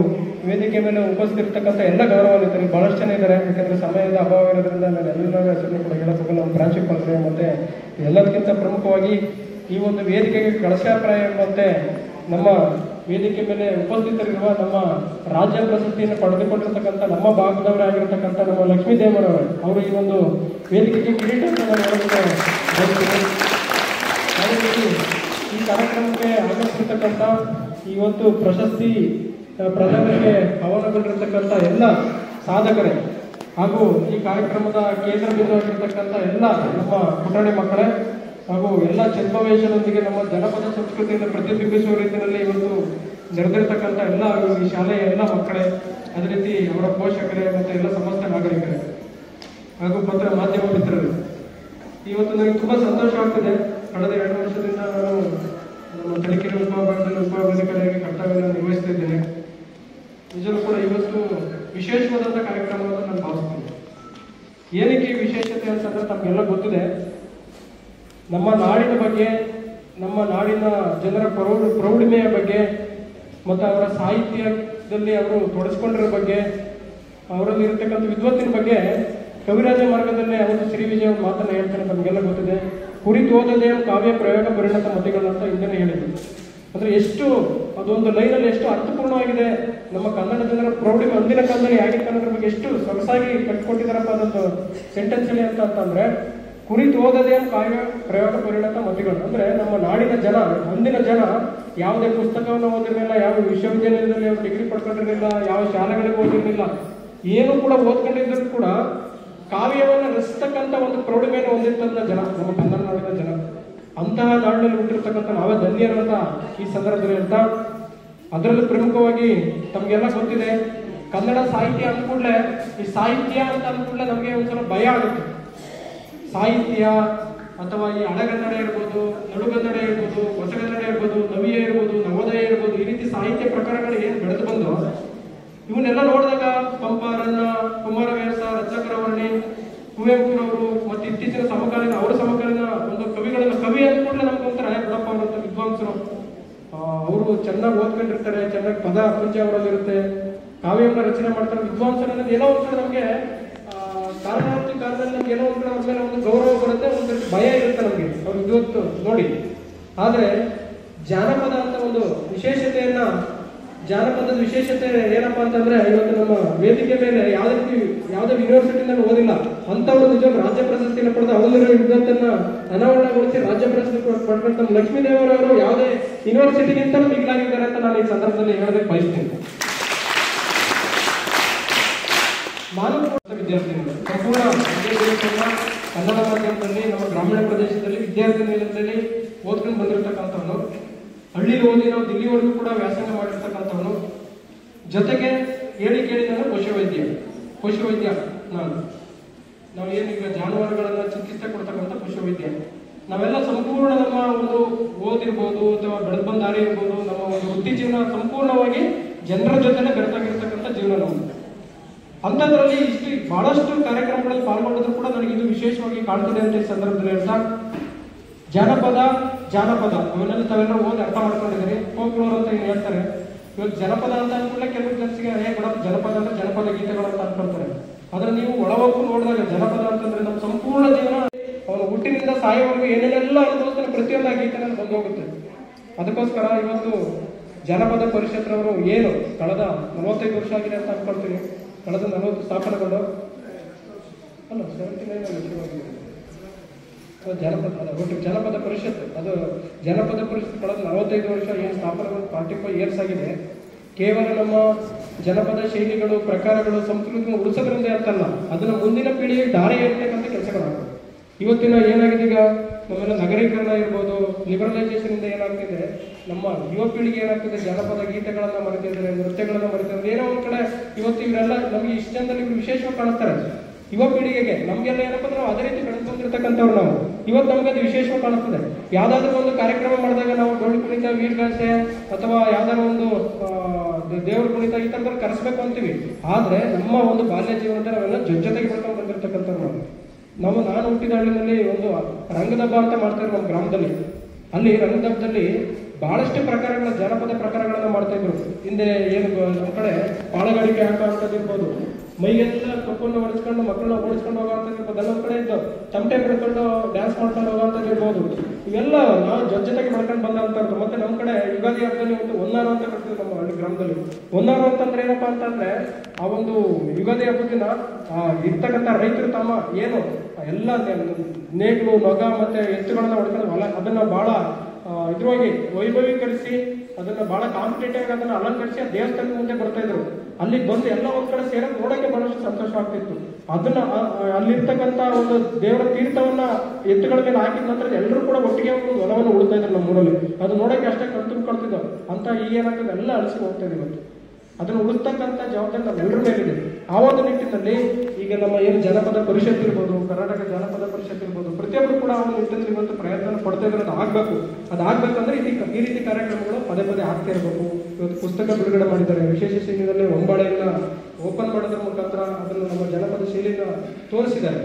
ವೇದಿಕೆ ಮೇಲೆ ಉಪಸ್ಥಿತಿರ್ತಕ್ಕಂಥ ಎಲ್ಲ ಗೌರವಾನ್ವಿತರು ಬಹಳಷ್ಟು ಜನ ಇದ್ದಾರೆ. ಯಾಕಂದರೆ ಸಮಯದ ಅಭಾವ ಇರೋದ್ರಿಂದ ನಾನು ಎಲ್ಲರ ಹೆಸರನ್ನು ಕೂಡ ಹೇಳೋದಕ್ಕೆ ನಮ್ಮ ಪ್ರಾಂಶುಪಾಲರು ಮತ್ತು ಎಲ್ಲದಕ್ಕಿಂತ ಪ್ರಮುಖವಾಗಿ ಈ ಒಂದು ವೇದಿಕೆಗೆ ಕಳಶಾಪ್ರಾಯ ಮತ್ತು ನಮ್ಮ ವೇದಿಕೆ ಮೇಲೆ ಉಪಸ್ಥಿತರಿರುವ ನಮ್ಮ ರಾಜ್ಯ ಪ್ರಶಸ್ತಿಯನ್ನು ಪಡೆದುಕೊಂಡಿರ್ತಕ್ಕಂಥ ನಮ್ಮ ಭಾಗದವರಾಗಿರ್ತಕ್ಕಂಥ ನಮ್ಮ ಲಕ್ಷ್ಮೀ ದೇವರವರು ಅವರು ಈ ಒಂದು ವೇದಿಕೆಗೆ ಕಿರೀಟ ಅಂತ ನಾನು ಹೇಳೋದಕ್ಕೆ ಬಯಸ್ತೀನಿ. ಅದೇ ರೀತಿ ಈ ಕಾರ್ಯಕ್ರಮಕ್ಕೆ ಆಗಮಿಸಿರ್ತಕ್ಕಂಥ ಇವತ್ತು ಪ್ರಶಸ್ತಿ ಪ್ರದಾನಕ್ಕೆ ಆಹ್ವಾನಗೊಂಡಿರ್ತಕ್ಕಂಥ ಎಲ್ಲ ಸಾಧಕರೇ ಹಾಗೂ ಈ ಕಾರ್ಯಕ್ರಮದ ಕೇಂದ್ರ ಬಿಂದುವಾಗಿರ್ತಕ್ಕಂಥ ಎಲ್ಲ ನಮ್ಮ ಪುಟಾಣಿ ಮಕ್ಕಳೇ ಹಾಗೂ ಎಲ್ಲ ಛದ್ಮವೇಷದೊಂದಿಗೆ ನಮ್ಮ ಜನಪದ ಸಂಸ್ಕೃತಿಯನ್ನು ಪ್ರತಿಬಿಂಬಿಸುವ ರೀತಿಯಲ್ಲಿ ಇವತ್ತು ನಡೆದಿರ್ತಕ್ಕಂಥ ಎಲ್ಲ ಈ ಶಾಲೆಯ ಎಲ್ಲ ಮಕ್ಕಳೇ, ಅದೇ ರೀತಿ ಅವರ ಪೋಷಕರೇ ಮತ್ತು ಎಲ್ಲ ಸಮಸ್ತ ನಾಗರಿಕರೇ ಹಾಗೂ ಪತ್ರ ಮಾಧ್ಯಮ ಮಿತ್ರರು, ಇವತ್ತು ನನಗೆ ತುಂಬ ಸಂತೋಷ ಆಗ್ತದೆ. ಕಳೆದ 2 ವರ್ಷದಿಂದ ನಾನು ನಮ್ಮ ತರೀಕೆರೆ ಉಪವಿಭಾಗದಲ್ಲಿ ಉಪವಿಭಾಗಾಧಿಕಾರಿಯಾಗಿ ಕರ್ತವ್ಯವನ್ನು ನಿರ್ವಹಿಸ್ತಾ ಇದ್ದೇನೆ. ನಿಜವೂ ಕೂಡ ಇವತ್ತು ವಿಶೇಷವಾದಂಥ ಕಾರ್ಯಕ್ರಮವನ್ನು ನಾನು ಭಾವಿಸ್ತೇನೆ. ಏನಕ್ಕೆ ವಿಶೇಷತೆ ಅಂತಂದ್ರೆ ತಮಗೆಲ್ಲ ಗೊತ್ತಿದೆ, ನಮ್ಮ ನಾಡಿನ ಬಗ್ಗೆ, ನಮ್ಮ ನಾಡಿನ ಜನರ ಪ್ರೌಢಿಮೆಯ ಬಗ್ಗೆ ಮತ್ತು ಅವರ ಸಾಹಿತ್ಯದಲ್ಲಿ ಅವರು ತೊಡಗಿಸ್ಕೊಂಡಿರೋ ಬಗ್ಗೆ, ಅವರಲ್ಲಿ ಇರತಕ್ಕಂಥ ವಿದ್ವತ್ತಿನ ಬಗ್ಗೆ ಕವಿರಾಜ ಮಾರ್ಗದಲ್ಲೇ ಅವರು ಶ್ರೀವಿಜಯ ಮಾತನ್ನು ಹೇಳ್ತಾರೆ. ನಮಗೆಲ್ಲ ಗೊತ್ತಿದೆ, ಕುರಿತು ಓದದೆ ಕಾವ್ಯ ಪ್ರಯೋಗ ಪರಿಣತ ಮತಿಗಳು ಅಂತ ಹಿಂದೆನೇ ಹೇಳಿದ್ರು. ಅಂದರೆ ಎಷ್ಟು ಅದೊಂದು ಲೈನಲ್ಲಿ ಎಷ್ಟು ಅರ್ಥಪೂರ್ಣವಾಗಿದೆ. ನಮ್ಮ ಕನ್ನಡ ಜನರ ಪ್ರೌಢಿಮೆ ಅಂದಿನ ಕಾಲದಲ್ಲಿ ಆಗಿತ್ತು ಅನ್ನೋದ್ರ ಬಗ್ಗೆ ಎಷ್ಟು ಸೊಗಸಾಗಿ ಕಟ್ಕೊಟ್ಟಿದ್ದಾರಪ್ಪ ಅದೊಂದು ಸೆಂಟೆನ್ಸ್ ಹೇಳಿ ಅಂತಂದ್ರೆ, ಕುರಿತು ಓದದೆ ಕಾವ್ಯ ಪ್ರಯೋಗ ಪರಿಣತ ಮತಿಗಳು. ಅಂದ್ರೆ ನಮ್ಮ ನಾಡಿನ ಜನ, ಅಂದಿನ ಜನ ಯಾವುದೇ ಪುಸ್ತಕವನ್ನು ಓದಿರಲಿಲ್ಲ, ಯಾವ ವಿಶ್ವವಿದ್ಯಾಲಯದಲ್ಲಿ ಅವರು ಡಿಗ್ರಿ ಪಡ್ಕೊಂಡಿರಲಿಲ್ಲ, ಯಾವ ಶಾಲೆಗಳಿಗೆ ಓದಿರಲಿಲ್ಲ, ಏನು ಕೂಡ ಓದ್ಕೊಂಡಿದ್ರು ಕೂಡ ಕಾವ್ಯವನ್ನು ರಚಿಸ್ತಕ್ಕಂಥ ಒಂದು ಪ್ರೌಢಿಮೆಯನ್ನು ಹೊಂದಿರ್ತಂಥ ಜನ ನಮ್ಮ ಕನ್ನಡ ನಾಡಿನ ಜನ. ಅಂತಹ ನಾಡಿನಲ್ಲಿ ಹುಟ್ಟಿರ್ತಕ್ಕಂಥ ನಾವೇ ಧನ್ಯರು ಅಂತ ಈ ಸಂದರ್ಭದಲ್ಲಿ ಹೇಳ್ತಾ, ಅದರಲ್ಲೂ ಪ್ರಮುಖವಾಗಿ ತಮಗೆಲ್ಲ ಗೊತ್ತಿದೆ, ಕನ್ನಡ ಸಾಹಿತ್ಯ ಅಂದ್ಕೂಡ್ಲೆ, ಈ ಸಾಹಿತ್ಯ ಅಂತ ಅಂದ್ಕೂಡ್ಲೆ ನಮಗೆ ಒಂದ್ಸಲ ಭಯ ಆಗುತ್ತೆ. ಸಾಹಿತ್ಯ ಅಥವಾ ಈ ಹಳೆಗನ್ನಡ ಇರ್ಬೋದು, ನಡುಗನ್ನಡ ಇರ್ಬೋದು, ಹೊಸಗನ್ನಡ ಇರ್ಬೋದು, ನವ್ಯ ಇರ್ಬೋದು, ನವೋದಯ ಇರ್ಬೋದು, ಈ ರೀತಿ ಸಾಹಿತ್ಯ ಪ್ರಕಾರಗಳು ಏನು ಬೆಳೆದು ಬಂದು ಇವನ್ನೆಲ್ಲ ನೋಡಿದಾಗ ಪಂಪ, ರನ್ನ, ಕುಮಾರವ್ಯಾಸ, ರತ್ನಾಕರವರ್ಣಿ, ಕುವೆಂಪುರವರು ಮತ್ತು ಇತ್ತೀಚಿನ ಸಮಕಾಲೀನ ಅವರ ಸಮಕಾಲೀನ ಒಂದು ಕವಿಗಳನ್ನು, ಕವಿ ಅಂದ್ಕೊಂಡ್ರೆ ನಮ್ಗೊಂಥರ ಬಿಡಪ್ಪ ಅವರಂತ ವಿದ್ವಾಂಸರು, ಅವರು ಚೆನ್ನಾಗಿ ಓದ್ಕೊಂಡಿರ್ತಾರೆ, ಚೆನ್ನಾಗಿ ಪದ ಪುಂಜ ಅವರಲ್ಲಿರುತ್ತೆ, ಕಾವ್ಯವನ್ನು ರಚನೆ ಮಾಡ್ತಾರೆ. ವಿದ್ವಾಂಸರು ಅನ್ನೋದು ಏನೋ ಒಂದು ಕಡೆ ನಮಗೆ ಕಾರಣಾರ್ಥಿ ಕಾಲದಲ್ಲಿ ನಮ್ಗೆ ಏನೋ ಒಂದು ಕಡೆ ಅವ್ರ ಮೇಲೆ ಒಂದು ಗೌರವ ಬರುತ್ತೆ, ಒಂದು ಭಯ ಇರುತ್ತೆ ನಮಗೆ ಅವ್ರ ವಿದ್ವತ್ತು ನೋಡಿ. ಆದರೆ ಜಾನಪದ ಅಂತ ಒಂದು ವಿಶೇಷತೆಯನ್ನ, ಜಾನಪದದ ವಿಶೇಷತೆ ಏನಪ್ಪಾ ಅಂತಂದ್ರೆ, ಇವತ್ತು ನಮ್ಮ ವೇದಿಕೆ ಮೇಲೆ ಯಾವುದೇ ಯೂನಿವರ್ಸಿಟಿನಲ್ಲಿ ಓದಿಲ್ಲ ಅಂತವರು ನಿಜ ರಾಜ್ಯ ಪ್ರಶಸ್ತಿಯನ್ನು ಪಡೆದು ಅವರಿರೋ ವಿದ್ವತ್ತನ್ನ ಅನಾವರಣಗೊಳಿಸಿ ರಾಜ್ಯ ಪ್ರಶಸ್ತಿ ಪಡೆದಂತ ನಮ್ಮ ಲಕ್ಷ್ಮೀದೇವರವರು ಯಾವುದೇ ಯೂನಿವರ್ಸಿಟಿಗಿಂತಲೂ ಮಿಗಿಲಾಗಿದ್ದಾರೆ ಅಂತ ನಾನು ಈ ಸಂದರ್ಭದಲ್ಲಿ ಹೇಳೋದಕ್ಕೆ ಬಯಸ್ತೇನೆ. ನಾನು ವಿದ್ಯಾರ್ಥಿನಿಗಳು ಸಂಪೂರ್ಣ ಕನ್ನಡ ಮಾಧ್ಯಮದಲ್ಲಿ ನಮ್ಮ ಗ್ರಾಮೀಣ ಪ್ರದೇಶದಲ್ಲಿ ವಿದ್ಯಾರ್ಥಿ ನಿಲಯದಲ್ಲಿ ಓದ್ಕೊಂಡು ಬಂದಿರತಕ್ಕಂಥವನು, ಹಳ್ಳಿಲಿ ಓದಿ ನಾವು ದಿಲ್ಲಿವರೆಗೂ ಕೂಡ ವ್ಯಾಸಂಗ ಮಾಡಿರ್ತಕ್ಕಂಥವನು, ಜೊತೆಗೆ ಹೇಳಿ ಕೇಳಿ ನಾನು ಪಶುವೈದ್ಯ ನಾವು ಏನೀಗ ಜಾನುವಾರುಗಳನ್ನ ಚಿಕಿತ್ಸೆ ಕೊಡ್ತಕ್ಕಂಥ ಪಶುವೈದ್ಯ. ನಾವೆಲ್ಲ ಸಂಪೂರ್ಣ ನಮ್ಮ ಒಂದು ಓದಿರ್ಬೋದು ಅಥವಾ ಬೆಳೆದು ಬಂದ ದಾರಿ ಇರ್ಬೋದು, ನಮ್ಮ ಒಂದು ವೃತ್ತಿ ಜೀವನ ಸಂಪೂರ್ಣವಾಗಿ ಜನರ ಜೊತೆನೆ ಬೆರೆತಾಗಿರ್ತಕ್ಕಂಥ ಜೀವನ ನಮ್ಮದು. ಅಂಥದ್ರಲ್ಲಿ ಬಹಳಷ್ಟು ಕಾರ್ಯಕ್ರಮಗಳಲ್ಲಿ ಪಾಲ್ಗೊಂಡಿದ್ರು ಕೂಡ ನನಗೆ ಇದು ವಿಶೇಷವಾಗಿ ಕಾಣ್ತದೆ ಅಂತ ಈ ಸಂದರ್ಭದಲ್ಲಿ ಹೇಳ್ತಾ, ಜಾನಪದ ಅವನ್ನೆಲ್ಲ ತಾವೆಲ್ಲ ಓದಿ ಅರ್ಥ ಮಾಡ್ಕೊಂಡಿದ್ದೀರಿ. ಫೋಕ್ಲೋರ್ ಅಂತ ಏನು ಹೇಳ್ತಾರೆ. ಇವಾಗ ಜನಪದ ಅಂತ ಅಂದ್ಕೊಂಡ್ರೆ ಕೆಲವು ಜನಸಿಗೆ ಬಿಡಪ್ಪ ಜನಪದ ಅಂದ್ರೆ ಜನಪದ ಗೀತೆಗಳು ಅಂತ ಅನ್ಕೊಳ್ತಾರೆ. ಆದ್ರೆ ನೀವು ಒಳವಕ್ಕೂ ನೋಡಿದಾಗ ಜನಪದ ಅಂತಂದ್ರೆ ನಮ್ಮ ಸಂಪೂರ್ಣ ಜೀವನ, ಅವನು ಹುಟ್ಟಿನಿಂದ ಸಾಯೋವರೆಗೂ ಏನೇನೆಲ್ಲ ಅನುಭವಿಸ್ತಾನೆ ಪ್ರತಿಯೊಂದು ಆ ಗೀತೆನಲ್ಲಿ ಬಂದು ಹೋಗುತ್ತೆ. ಅದಕ್ಕೋಸ್ಕರ ಇವತ್ತು ಜನಪದ ಪರಿಷತ್ರವರು ಏನು ಕಳೆದ 45 ವರ್ಷ ಆಗಿದೆ ಅಂತ ಅನ್ಕೊಳ್ತೀನಿ. ಕಳೆದ 40 ಸ್ಥಾಪನೆಗೊಂಡು ಅಲ್ಲ 79 ಜನಪದ ಪರಿಷತ್, ಅದು ಜನಪದ ಪರಿಷತ್ ಕಳೆದ 45 ವರ್ಷ ಏನು ಸ್ಥಾಪನೆಗೊಂಡು 45 ಇಯರ್ಸ್ ಆಗಿದೆ. ಕೇವಲ ನಮ್ಮ ಜನಪದ ಶೈಲಿಗಳು, ಪ್ರಕಾರಗಳು, ಸಂಸ್ಕೃತಿ ಉಳಿಸೋದ್ರಿಂದ ಅಂತಲ್ಲ, ಅದನ್ನ ಮುಂದಿನ ಪೀಳಿಗೆಗೆ ದಾರಿ ಇರ್ತಕ್ಕಂಥ ಕೆಲಸಗಳಾಗ್ತದೆ. ಇವತ್ತಿನ ಏನಾಗಿದೆ, ಈಗ ನಮ್ಮೆಲ್ಲ ನಗರೀಕರಣ ಇರ್ಬೋದು, ಲಿಬರಲೈಸೇಷನ್ ಇಂದ ಏನಾಗ್ತಿದೆ, ನಮ್ಮ ಯುವ ಪೀಳಿಗೆ ಏನಾಗ್ತಿದೆ, ಜನಪದ ಗೀತೆಗಳನ್ನ ಮರೆತಿದ್ದಾರೆ, ನೃತ್ಯಗಳನ್ನ ಮರೆತಿದ್ದಾರೆ. ಏನೋ ಒಂದ್ ಕಡೆ ಇವತ್ತು ಇವರೆಲ್ಲ ನಮಗೆ ಇಷ್ಟ ಜನದಲ್ಲಿ ಇವರು ವಿಶೇಷವಾಗಿ ಕಾಣಿಸ್ತಾರೆ. ಯುವ ಪೀಳಿಗೆಗೆ ನಮ್ಗೆಲ್ಲ ಏನಪ್ಪ ಅಂದ್ರೆ ಅದೇ ರೀತಿ ಬೆಳೆದು ಬಂದಿರ್ತಕ್ಕಂಥವ್ರು ನಾವು. ಇವತ್ತು ನಮ್ಗೆ ಅದು ವಿಶೇಷವಾಗಿ ಕಾಣಿಸ್ತದೆ. ಯಾವ್ದಾದ್ರು ಒಂದು ಕಾರ್ಯಕ್ರಮ ಮಾಡಿದಾಗ ನಾವು ಡೊಳ್ಳು ಕುಣಿತ, ವೀರಗಾಸೆ ಅಥವಾ ಯಾವ್ದಾದ್ರು ಒಂದು ದೇವ್ರ ಕುಣಿತ ಈ ಥರದಲ್ಲಿ ಕರೆಸ್ಬೇಕು ಅಂತೀವಿ. ಆದ್ರೆ ನಮ್ಮ ಒಂದು ಬಾಲ್ಯ ಜೀವನದ ನಾವೆಲ್ಲ ಜೊತೆಗೆ ಬೆಳ್ಕೊಂಡು ಬಂದಿರ್ತಕ್ಕಂಥವ್ರು ನಾನು ಹುಟ್ಟಿದ ಹಳ್ಳಿನಲ್ಲಿ ಒಂದು ರಂಗದಬ್ಬ ಅಂತ ಮಾಡ್ತಾರೆ ನಮ್ಮ ಗ್ರಾಮದಲ್ಲಿ. ಅಲ್ಲಿ ರಂಗದಬ್ಬದಲ್ಲಿ ಬಹಳಷ್ಟು ಪ್ರಕಾರಗಳ ಜನಪದ ಪ್ರಕಾರಗಳನ್ನ ಮಾಡ್ತಾ ಇದ್ರು. ಹಿಂದೆ ಏನು ನಮ್ಮ ಕಡೆ ಪಾಳಗಾಡಿಕೆ ಹಾಕೋಂಥದ್ದಿರ್ಬೋದು, ಮೈಗೆಲ್ಲ ಕಪ್ಪನ್ನು ಹೊಡೆಸ್ಕೊಂಡು ಮಕ್ಕಳನ್ನ ಓಡಿಸ್ಕೊಂಡು ಹೋಗೋಂಥದ್ದಿರ್ಬೋದು, ನಮ್ಮ ಕಡೆ ಇದ್ದು ತಮಟೆ ಬಿಡ್ಕೊಂಡು ಡ್ಯಾನ್ಸ್ ಮಾಡ್ಕೊಂಡು ಹೋಗೋಂಥದ್ದಿರ್ಬೋದು. ಇವೆಲ್ಲ ನಾವು ಜೊತೆಗೆ ಮಾಡ್ಕೊಂಡು ಬಂದಂಥದ್ದು. ಮತ್ತೆ ನಮ್ಮ ಕಡೆ ಯುಗಾದಿ ಹಬ್ಬದಲ್ಲಿ ಒಂದು ಹೊನ್ನಾರು ಅಂತ ಕಟ್ತೀವಿ ನಮ್ಮ ಹಳ್ಳಿ ಗ್ರಾಮದಲ್ಲಿ. ಹೊನ್ನಾರು ಅಂತಂದ್ರೆ ಏನಪ್ಪಾ ಅಂತಂದ್ರೆ, ಆ ಒಂದು ಯುಗಾದಿ ಹಬ್ಬದ ದಿನ ಇರ್ತಕ್ಕಂಥ ರೈತರು ತಮ್ಮ ಏನು ಎಲ್ಲ ನೇಗಿಲು, ನೊಗ ಮತ್ತೆ ಎತ್ತುಗಳನ್ನ ಹೊಡ್ಕೊಂಡು ಅದನ್ನ ಬಹಳ ಇದ್ರವಾಗಿ ವೈಭವೀಕರಿಸಿ ಅದನ್ನ ಬಹಳ ಕಾಂಪಿಟೇಟಿವ್ ಆಗಿ ಅದನ್ನ ಅಲಂಕರಿಸಿ ಆ ದೇವಸ್ಥಾನದ ಮುಂದೆ ಬರ್ತಾ ಇದ್ರು. ಅಲ್ಲಿಗೆ ಬಂದು ಎಲ್ಲ ಒಂದ್ ಕಡೆ ಸೇರೋದು ನೋಡಕ್ಕೆ ಬಹಳಷ್ಟು ಸಂತೋಷ ಆಗ್ತಿತ್ತು. ಅದನ್ನ ಅಲ್ಲಿರ್ತಕ್ಕಂಥ ಒಂದು ದೇವರ ತೀರ್ಥವನ್ನ ಎತ್ತುಗಳ ಮೇಲೆ ಹಾಕಿದ ನಂತರ ಎಲ್ಲರೂ ಕೂಡ ಒಟ್ಟಿಗೆ ಒಂದು ಹೊಲವನ್ನು ಉಳ್ತಾ ಇದ್ರು ನಮ್ಮ ಊರಲ್ಲಿ. ಅದು ನೋಡಕ್ಕೆ ಅಷ್ಟೇ ಕಣ್ತುಂಬಿಕೊಳ್ತಿದ್ವು ಅಂತ ಈಗ ಏನಾಗ್ತದೆ ಎಲ್ಲ ಅಳಿಸಿ ಹೋಗ್ತಾ ಇದೆ ಇವತ್ತು. ಅದನ್ನು ಉಳಿಸ್ತಕ್ಕಂಥ ಜವಾಬ್ದಾರಿ ನಮ್ಮೆಲ್ಲರ ಮೇಲಿದೆ. ಆ ಒಂದು ನಿಟ್ಟಿನಲ್ಲಿ ಈಗ ನಮ್ಮ ಏನು ಜನಪದ ಪರಿಷತ್ ಇರ್ಬೋದು, ಕರ್ನಾಟಕ ಜನಪದ ಪರಿಷತ್ ಇರ್ಬೋದು, ಪ್ರತಿಯೊಬ್ಬರು ಕೂಡ ಆ ಒಂದು ನಿಟ್ಟಿನಲ್ಲಿ ಇವತ್ತು ಪ್ರಯತ್ನ ಪಡ್ತಾ ಇದ್ರೆ ಅದಾಗಬೇಕಂದ್ರೆ ಈ ರೀತಿ ಕಾರ್ಯಕ್ರಮಗಳು ಪದೇ ಪದೇ ಆಗ್ತಾ ಇರಬೇಕು. ಇವತ್ತು ಪುಸ್ತಕ ಬಿಡುಗಡೆ ಮಾಡಿದ್ದಾರೆ. ವಿಶೇಷ ಶೈಲಿಯಲ್ಲಿ ಒಂಬಾಳೆಯನ್ನ ಓಪನ್ ಮಾಡೋದ್ರ ಮುಖಾಂತರ ಅದನ್ನು ನಮ್ಮ ಜನಪದ ಶೈಲಿನ ತೋರಿಸಿದ್ದಾರೆ.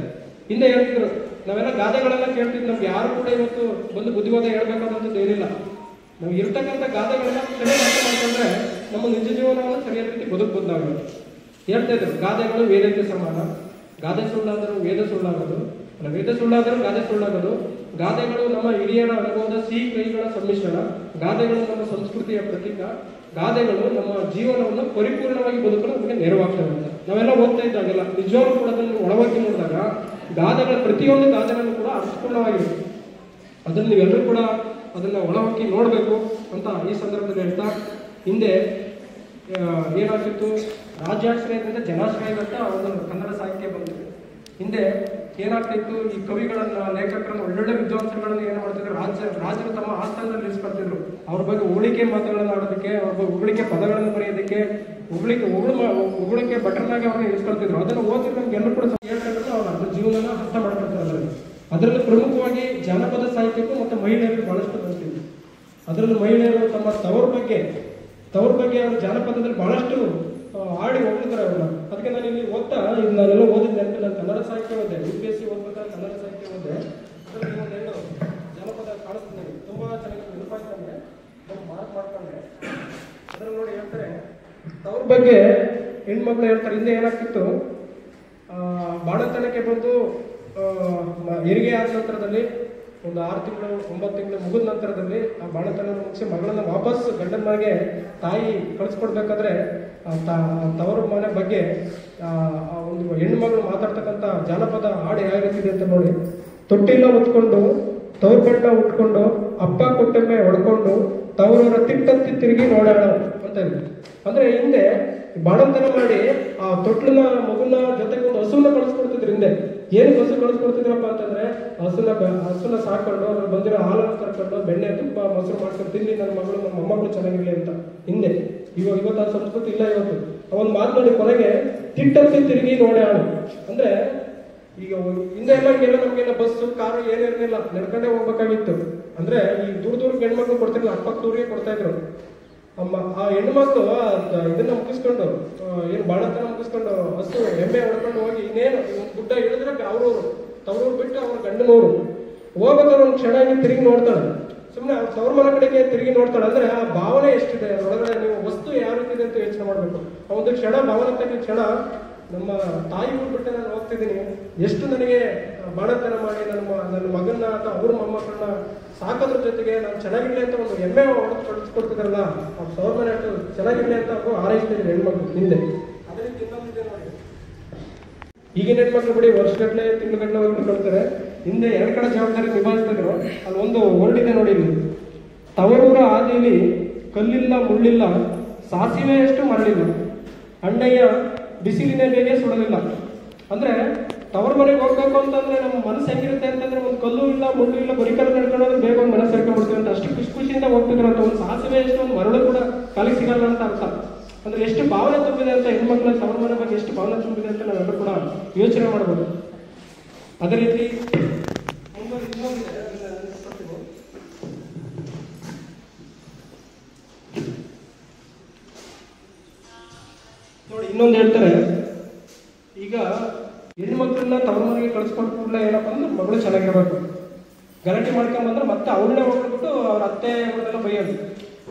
ಹಿಂದೆ ಹೇಳ್ತಿದ್ರು, ನಾವೆಲ್ಲ ಗಾದೆಗಳೆಲ್ಲ ಕೇಳ್ತಿದ್ವಿ, ನಮ್ಗೆ ಯಾರು ಕೂಡ ಇವತ್ತು ಬಂದು ಬುದ್ಧಿವಾದ ಹೇಳ್ಬೇಕಾದಂಥದ್ದು ಏನಿಲ್ಲ. ನಾವು ಇರ್ತಕ್ಕಂಥ ಗಾದೆಗಳನ್ನ ಸರಿಯಾಗಿ ಅರ್ಥ ಮಾಡ್ಕೊಂಡ್ರೆ ನಮ್ಮ ನಿಜ ಜೀವನವನ್ನು ಸರಿಯಾದ ರೀತಿ ಬದುಕಬಹುದು. ನಾವು ಹೇಳ್ತಾ ಇದ್ರು, ಗಾದೆಗಳು ವೇದಕ್ಕೆ ಸಮಾನ, ಗಾದೆ ಸುಳ್ಳಾದರೂ ವೇದ ಸುಳ್ಳಾಗೋದು, ವೇದ ಸುಳ್ಳಾದರೂ ಗಾದೆ ಸುಳ್ಳಾಗೋದು, ಗಾದೆಗಳು ನಮ್ಮ ಹಿರಿಯರ ಅನುಭವದ ಸಿಹಿ ಕೈಗಳ ಸಮ್ಮಿಶ್ರಣ, ಗಾದೆಗಳು ನಮ್ಮ ಸಂಸ್ಕೃತಿಯ ಪ್ರತೀಕ, ಗಾದೆಗಳು ನಮ್ಮ ಜೀವನವನ್ನು ಪರಿಪೂರ್ಣವಾಗಿ ಬದುಕಲು ನಮಗೆ ನೆರವಾಗ್ತವೆ ಅಂತ ನಾವೆಲ್ಲ ಓದ್ತಾ ಇದ್ದಾಗೆಲ್ಲ ನಿಜವಾಗ್ಲೂ ಕೂಡ ಅದನ್ನು ಒಳವಾಗಿ ನೋಡಿದಾಗ ಗಾದೆಗಳ ಪ್ರತಿಯೊಂದು ಗಾದೆಗಳನ್ನು ಕೂಡ ಅರ್ಥಪೂರ್ಣವಾಗಿರುತ್ತೆ. ಅದನ್ನು ನೀವೆಲ್ಲರೂ ಕೂಡ ಅದನ್ನ ಒಳಹೊಕ್ಕಿ ನೋಡಬೇಕು ಅಂತ ಈ ಸಂದರ್ಭದಲ್ಲಿ ಹೇಳ್ತಾ, ಹಿಂದೆ ಏನಾಗ್ತಿತ್ತು, ರಾಜ್ಯಾಶ್ರಯದಿಂದ ಜನಾಶ್ರಯದಂತ ಒಂದು ಕನ್ನಡ ಸಾಹಿತ್ಯ ಬಂದಿದೆ. ಹಿಂದೆ ಏನಾಗ್ತಿತ್ತು, ಈ ಕವಿಗಳನ್ನ, ಲೇಖಕರನ್ನ, ಒಳ್ಳೊಳ್ಳೆ ವಿದ್ವಾಂಸಗಳನ್ನ ಏನ್ ಮಾಡ್ತಿದ್ರು, ರಾಜರು ತಮ್ಮ ಆಸ್ಥಾನದಲ್ಲಿ ಇರಿಸ್ಕೊಳ್ತಿದ್ರು. ಅವ್ರ ಬಗ್ಗೆ ಉಗುಳಿಕೆ ಮಾತುಗಳನ್ನ ಆಡೋದಕ್ಕೆ, ಅವ್ರ ಬಗ್ಗೆ ಉಗುಳಿಕೆ ಪದಗಳನ್ನು ಬರೆಯೋದಕ್ಕೆ, ಉಗುಳಿಕೆ ಬಟರ್ನಾಗಿ ಅವ್ರನ್ನ ಇರಿಸ್ಕೊಳ್ತಿದ್ರು. ಅದನ್ನು ಓದಿದ್ರೆ ನಮ್ಗೆ ಎಲ್ಲರೂ ಕೂಡ ಹೇಳ್ಕೊಂಡ್ರೆ ಅವ್ರ ಅದ್ರ ಜೀವನ ಅರ್ಥ ಮಾಡ್ಕೊಳ್ತಾರೆ. ಅದರಲ್ಲಿ ಪ್ರಮುಖವಾಗಿ ಜಾನಪದ ಸಾಹಿತ್ಯಕ್ಕೂ ಮತ್ತು ಮಹಿಳೆಯರಿಗೆ ಬಹಳಷ್ಟು ಬರ್ತಿದ್ವಿ. ಅದರಲ್ಲಿ ಮಹಿಳೆಯರು ತಮ್ಮ ತವರ ಬಗ್ಗೆ ಅವರು ಜಾನಪದದಲ್ಲಿ ಬಹಳಷ್ಟು ಆಡಿ ಹೋಗ್ತಿದ್ದಾರೆ ಅವ್ರನ್ನ. ಅದಕ್ಕೆ ನಾನು ಇಲ್ಲಿ ನಾನೆಲ್ಲ ಓದಿದ ನೆನಪು, ನಾನು ಕನ್ನಡ ಸಾಹಿತ್ಯ ಓದಿದೆ, UPSC ಓದ್ಬೇಕಾದ್ರೆ ಕನ್ನಡ ಸಾಹಿತ್ಯ ಓದಿದೆ. ಅದರಲ್ಲಿ ಒಂದೆರಡು ಜಾನಪದ ಕಾಣಿಸ್ತೀನಿ, ತುಂಬಾ ಚೆನ್ನಾಗಿ ನೆನಪಾಯ್ತು ನನಗೆ, ಮಾರ್ಕ್ ಮಾಡ್ಕೊಂಡೆ. ಅದರಲ್ಲಿ ನೋಡಿ ಹೇಳ್ತಾರೆ, ತವ್ರ ಬಗ್ಗೆ ಹೆಣ್ಮಕ್ಳು ಹೇಳ್ತಾರೆ. ಹಿಂದೆ ಏನಾಗ್ತಿತ್ತು, ಬಾಣತನಕ್ಕೆ ಬಂದು ಹೆರಿಗೆ ಆದ ನಂತರದಲ್ಲಿ ಒಂದು 6 ತಿಂಗಳು 9 ತಿಂಗಳು ಮುಗಿದ ನಂತರದಲ್ಲಿ ಆ ಬಾಣತನ ಮುಗಿಸಿ ಮಗಳನ್ನ ವಾಪಸ್ ಗಂಡನ ಮನೆಗೆ ತಾಯಿ ಕಳಿಸ್ಕೊಡ್ಬೇಕಾದ್ರೆ ತವರ ಮನೆ ಬಗ್ಗೆ ಒಂದು ಹೆಣ್ಮಗಳು ಮಾತಾಡ್ತಕ್ಕಂಥ ಜಾನಪದ ಹಾಡು ಯಾವ ರೀತಿದೆ ಅಂತ ನೋಡಿ. ತೊಟ್ಟಿಲ್ಲ ಹೊತ್ಕೊಂಡು ತವ್ರ ಬಣ್ಣ ಉಟ್ಕೊಂಡು ಅಪ್ಪ ಕೊಟ್ಟೆಮ್ಮೆ ಹೊಡ್ಕೊಂಡು ತವರವರ ತಿಟ್ಟತ್ತಿ ತಿರುಗಿ ನೋಡೋಣ ಅಂತ ಇದೆ. ಅಂದ್ರೆ ಹಿಂದೆ ಬಾಣಂತನ ಮಾಡಿ ಆ ತೊಟ್ಲನ್ನ ಮಗುನ ಜೊತೆಗೆ ಒಂದು ಹಸುನ ಕಳಿಸ್ಕೊಡ್ತಿದ್ರು. ಹಿಂದೆ ಏನು ಹಸು ಕಳಿಸ್ಕೊಡ್ತಿದ್ರಪ್ಪ ಅಂತಂದ್ರೆ ಹಸುನ ಸಾಕೊಂಡು ಅದ್ರ ಬಂದಿರೋ ಹಾಲನ್ನು ಕರ್ಕೊಂಡು ಬೆಣ್ಣೆ ತುಪ್ಪ ಮೊಸರು ಮಾಡ್ಕೊಂಡು ತಿನ್ನಿ ನನ್ನ ಮಗಳು ನಮ್ಮ ಮೊಮ್ಮಗಳು ಚೆನ್ನಾಗಿರ್ಲಿ ಅಂತ. ಹಿಂದೆ ಇವತ್ತು ಆ ಸಂಸ್ಕೃತಿ ಇಲ್ಲ. ಇವತ್ತು ಅವನ್ ಮಾತನಾಡಿ ಕೊನೆಗೆ ತಿಟ್ಟತ್ತಿ ತಿರುಗಿ ನೋಡೆ ಆಳು ಅಂದ್ರೆ, ಈಗ ಹಿಂದೆ ಎಲ್ಲ ನಮ್ಗೆಲ್ಲ ಬಸ್ಸು ಕಾರು ಏನಿರಲಿಲ್ಲ, ನಡ್ಕೊಂಡೇ ಹೋಗ್ಬೇಕಾಗಿತ್ತು. ಅಂದ್ರೆ ಈ ದೂರ ಹೆಣ್ಮಕ್ಳು ಕೊಡ್ತಿರ್ಲಿಲ್ಲ, ಅಪ್ಪಕ್ಕೆ ದೂರಿಗೆ ಕೊಡ್ತಾ ಇದ್ರು. ಆ ಹೆಣ್ಮಕ್ಳು ಇದನ್ನ ಮುಗಿಸ್ಕೊಂಡು ಏನು ಬಾಣತನ ಮುಗಿಸ್ಕೊಂಡು ಹಸು ಎಮ್ಮೆ ಹೊಡ್ಕೊಂಡು ಹೋಗಿ ಇನ್ನೇನು ಗುಡ್ಡ ಇಳಿದ್ರೆ ತವರೂರು ಬಿಟ್ಟು ಅವ್ರ ಗಂಡನೂರು ಹೋಗ್ಬೇಕಾದ್ರೆ ಒಂದು ಕ್ಷಣ ತಿರುಗಿ ನೋಡ್ತಾಳೆ. ಸುಮ್ಮನೆ ಅವ್ರ ತವ್ರ ಮನೆ ಕಡೆಗೆ ತಿರುಗಿ ನೋಡ್ತಾಳೆ. ಅಂದ್ರೆ ಆ ಭಾವನೆ ಎಷ್ಟಿದೆ ಅದರೊಳಗಡೆ, ನೀವು ವಸ್ತು ಯಾವ ರೀತಿ ಇದೆ ಅಂತ ಯೋಚನೆ ಮಾಡ್ಬೇಕು. ಆ ಒಂದು ಕ್ಷಣ ಭಾವನಾತ್ಮಕ ಕ್ಷಣ, ನಮ್ಮ ತಾಯಿ ಊರು ಬಿಟ್ಟು ನಾನು ಹೋಗ್ತಿದ್ದೀನಿ, ಎಷ್ಟು ನನಗೆ ಬಾಣತನ ಮಾಡಿ ನನ್ನ ಮಗನ್ನ ಅಥವಾ ಅವ್ರ ಮೊಮ್ಮಕ್ಕಳನ್ನ ಸಾಕೋದ್ರ ಜೊತೆಗೆ ನಾನು ಚೆನ್ನಾಗಿರ್ಲಿ ಅಂತ ಒಂದು ಎಮ್ಮೆ ಹೊಡೆದು ಕಳಿಸ್ಕೊಡ್ತಿದ್ರಲ್ಲ, ಅವ್ರ ಸೌರ ಮನೆ ಅಷ್ಟು ಚೆನ್ನಾಗಿರ್ಲಿ ಅಂತ ಅವರು ಹಾರೈಸ್ತಿದ್ರು ಹೆಣ್ಮಕ್ಳು ಹಿಂದೆ. ಅದೇ ರೀತಿ ಇನ್ನೊಂದಿದೆ ನೋಡಿ, ಈಗಿನ ಹೆಣ್ಮಕ್ಳು ಬಿಡಿ ವರ್ಷಗಟ್ಟಲೆ ತಿಂಗಳುಗಟ್ಟಲೆ ಹೋಗಿ ಕೊಡ್ತಾರೆ. ಹಿಂದೆ 2 ಕಡೆ ಜವಾಬ್ದಾರಿ ನಿಭಾಯಿಸ್ತಿದ್ರು. ಅಲ್ಲಿ ಒಂದು ಹೊರಟಿದೆ ನೋಡಿ, ಇಲ್ಲಿ ತವರೂರ ಆದಿಯಲ್ಲಿ ಕಲ್ಲಿಲ್ಲ ಮುಳ್ಳಿಲ್ಲ, ಸಾಸಿವೆಯಷ್ಟು ಮರಳಿಲ್ಲ, ಅಣ್ಣಯ್ಯ ಬಿಸಿಲಿನ ಬೇಗೆ ಸುಡಲಿಲ್ಲ. ಅಂದ್ರೆ ತವರ ಮನೆಗೆ ಹೋಗ್ಬೇಕು ಅಂತಂದ್ರೆ ನಮ್ಮ ಮನಸ್ಸು ಹೆಂಗಿರುತ್ತೆ ಅಂತಂದ್ರೆ, ಒಂದು ಕಲ್ಲು ಇಲ್ಲ ಮುಳ್ಳು ಇಲ್ಲ, ಬರೀ ಕಲ್ಲು ನಡ್ಕೊಂಡ್ರೆ ಬೇಗ ಒಂದು ಮನಸ್ಸು ಸೇರ್ಕೊಂಡ್ಬಿಡ್ತೀವಿ ಅಂತ ಅಷ್ಟು ಖುಷಿಯಿಂದ ಹೋಗ್ತಿದ್ರು ಅಂತ. ಒಂದು ಸಾಸಿವೆ ಎಷ್ಟು ಒಂದು ಮರಳು ಕೂಡ ಕಾಲಿಗೆ ಸಿಗಲ್ಲ ಅಂತ ಅರ್ಥ. ಅಂದ್ರೆ ಎಷ್ಟು ಭಾವನೆ ತುಂಬಿದೆ ಅಂತ ಹೆಣ್ಮಕ್ಳ ತವರ ಮನೆ ಬಗ್ಗೆ ಎಷ್ಟು ಭಾವನೆ ತುಂಬಿದೆ ಅಂತ ನಾವೆಲ್ಲರೂ ಕೂಡ ಯೋಚನೆ ಮಾಡ್ಬೋದು. ಅದೇ ರೀತಿ ನೋಡಿ ಇನ್ನೊಂದು ಹೇಳ್ತಾರೆ, ಈಗ ಹೆಣ್ಮಕ್ಳನ್ನ ತವರ ಮನೆಗೆ ಕಳಿಸ್ಕೊಟ್ಟು ಕೂಡಲೇ ಏನಪ್ಪ ಅಂದ್ರೆ ಮಗಳು ಚೆನ್ನಾಗಿರ್ಬೇಕು, ಗಲಾಟೆ ಮಾಡ್ಕೊಂಡ್ಬಂದ್ರೆ ಮತ್ತೆ ಅವಳನ್ನೇ ಹೋಗ್ಬಿಟ್ಟು ಅವ್ರ ಅತ್ತೆ ಅವ್ರನ್ನೆಲ್ಲ ಬೈಯೋದು.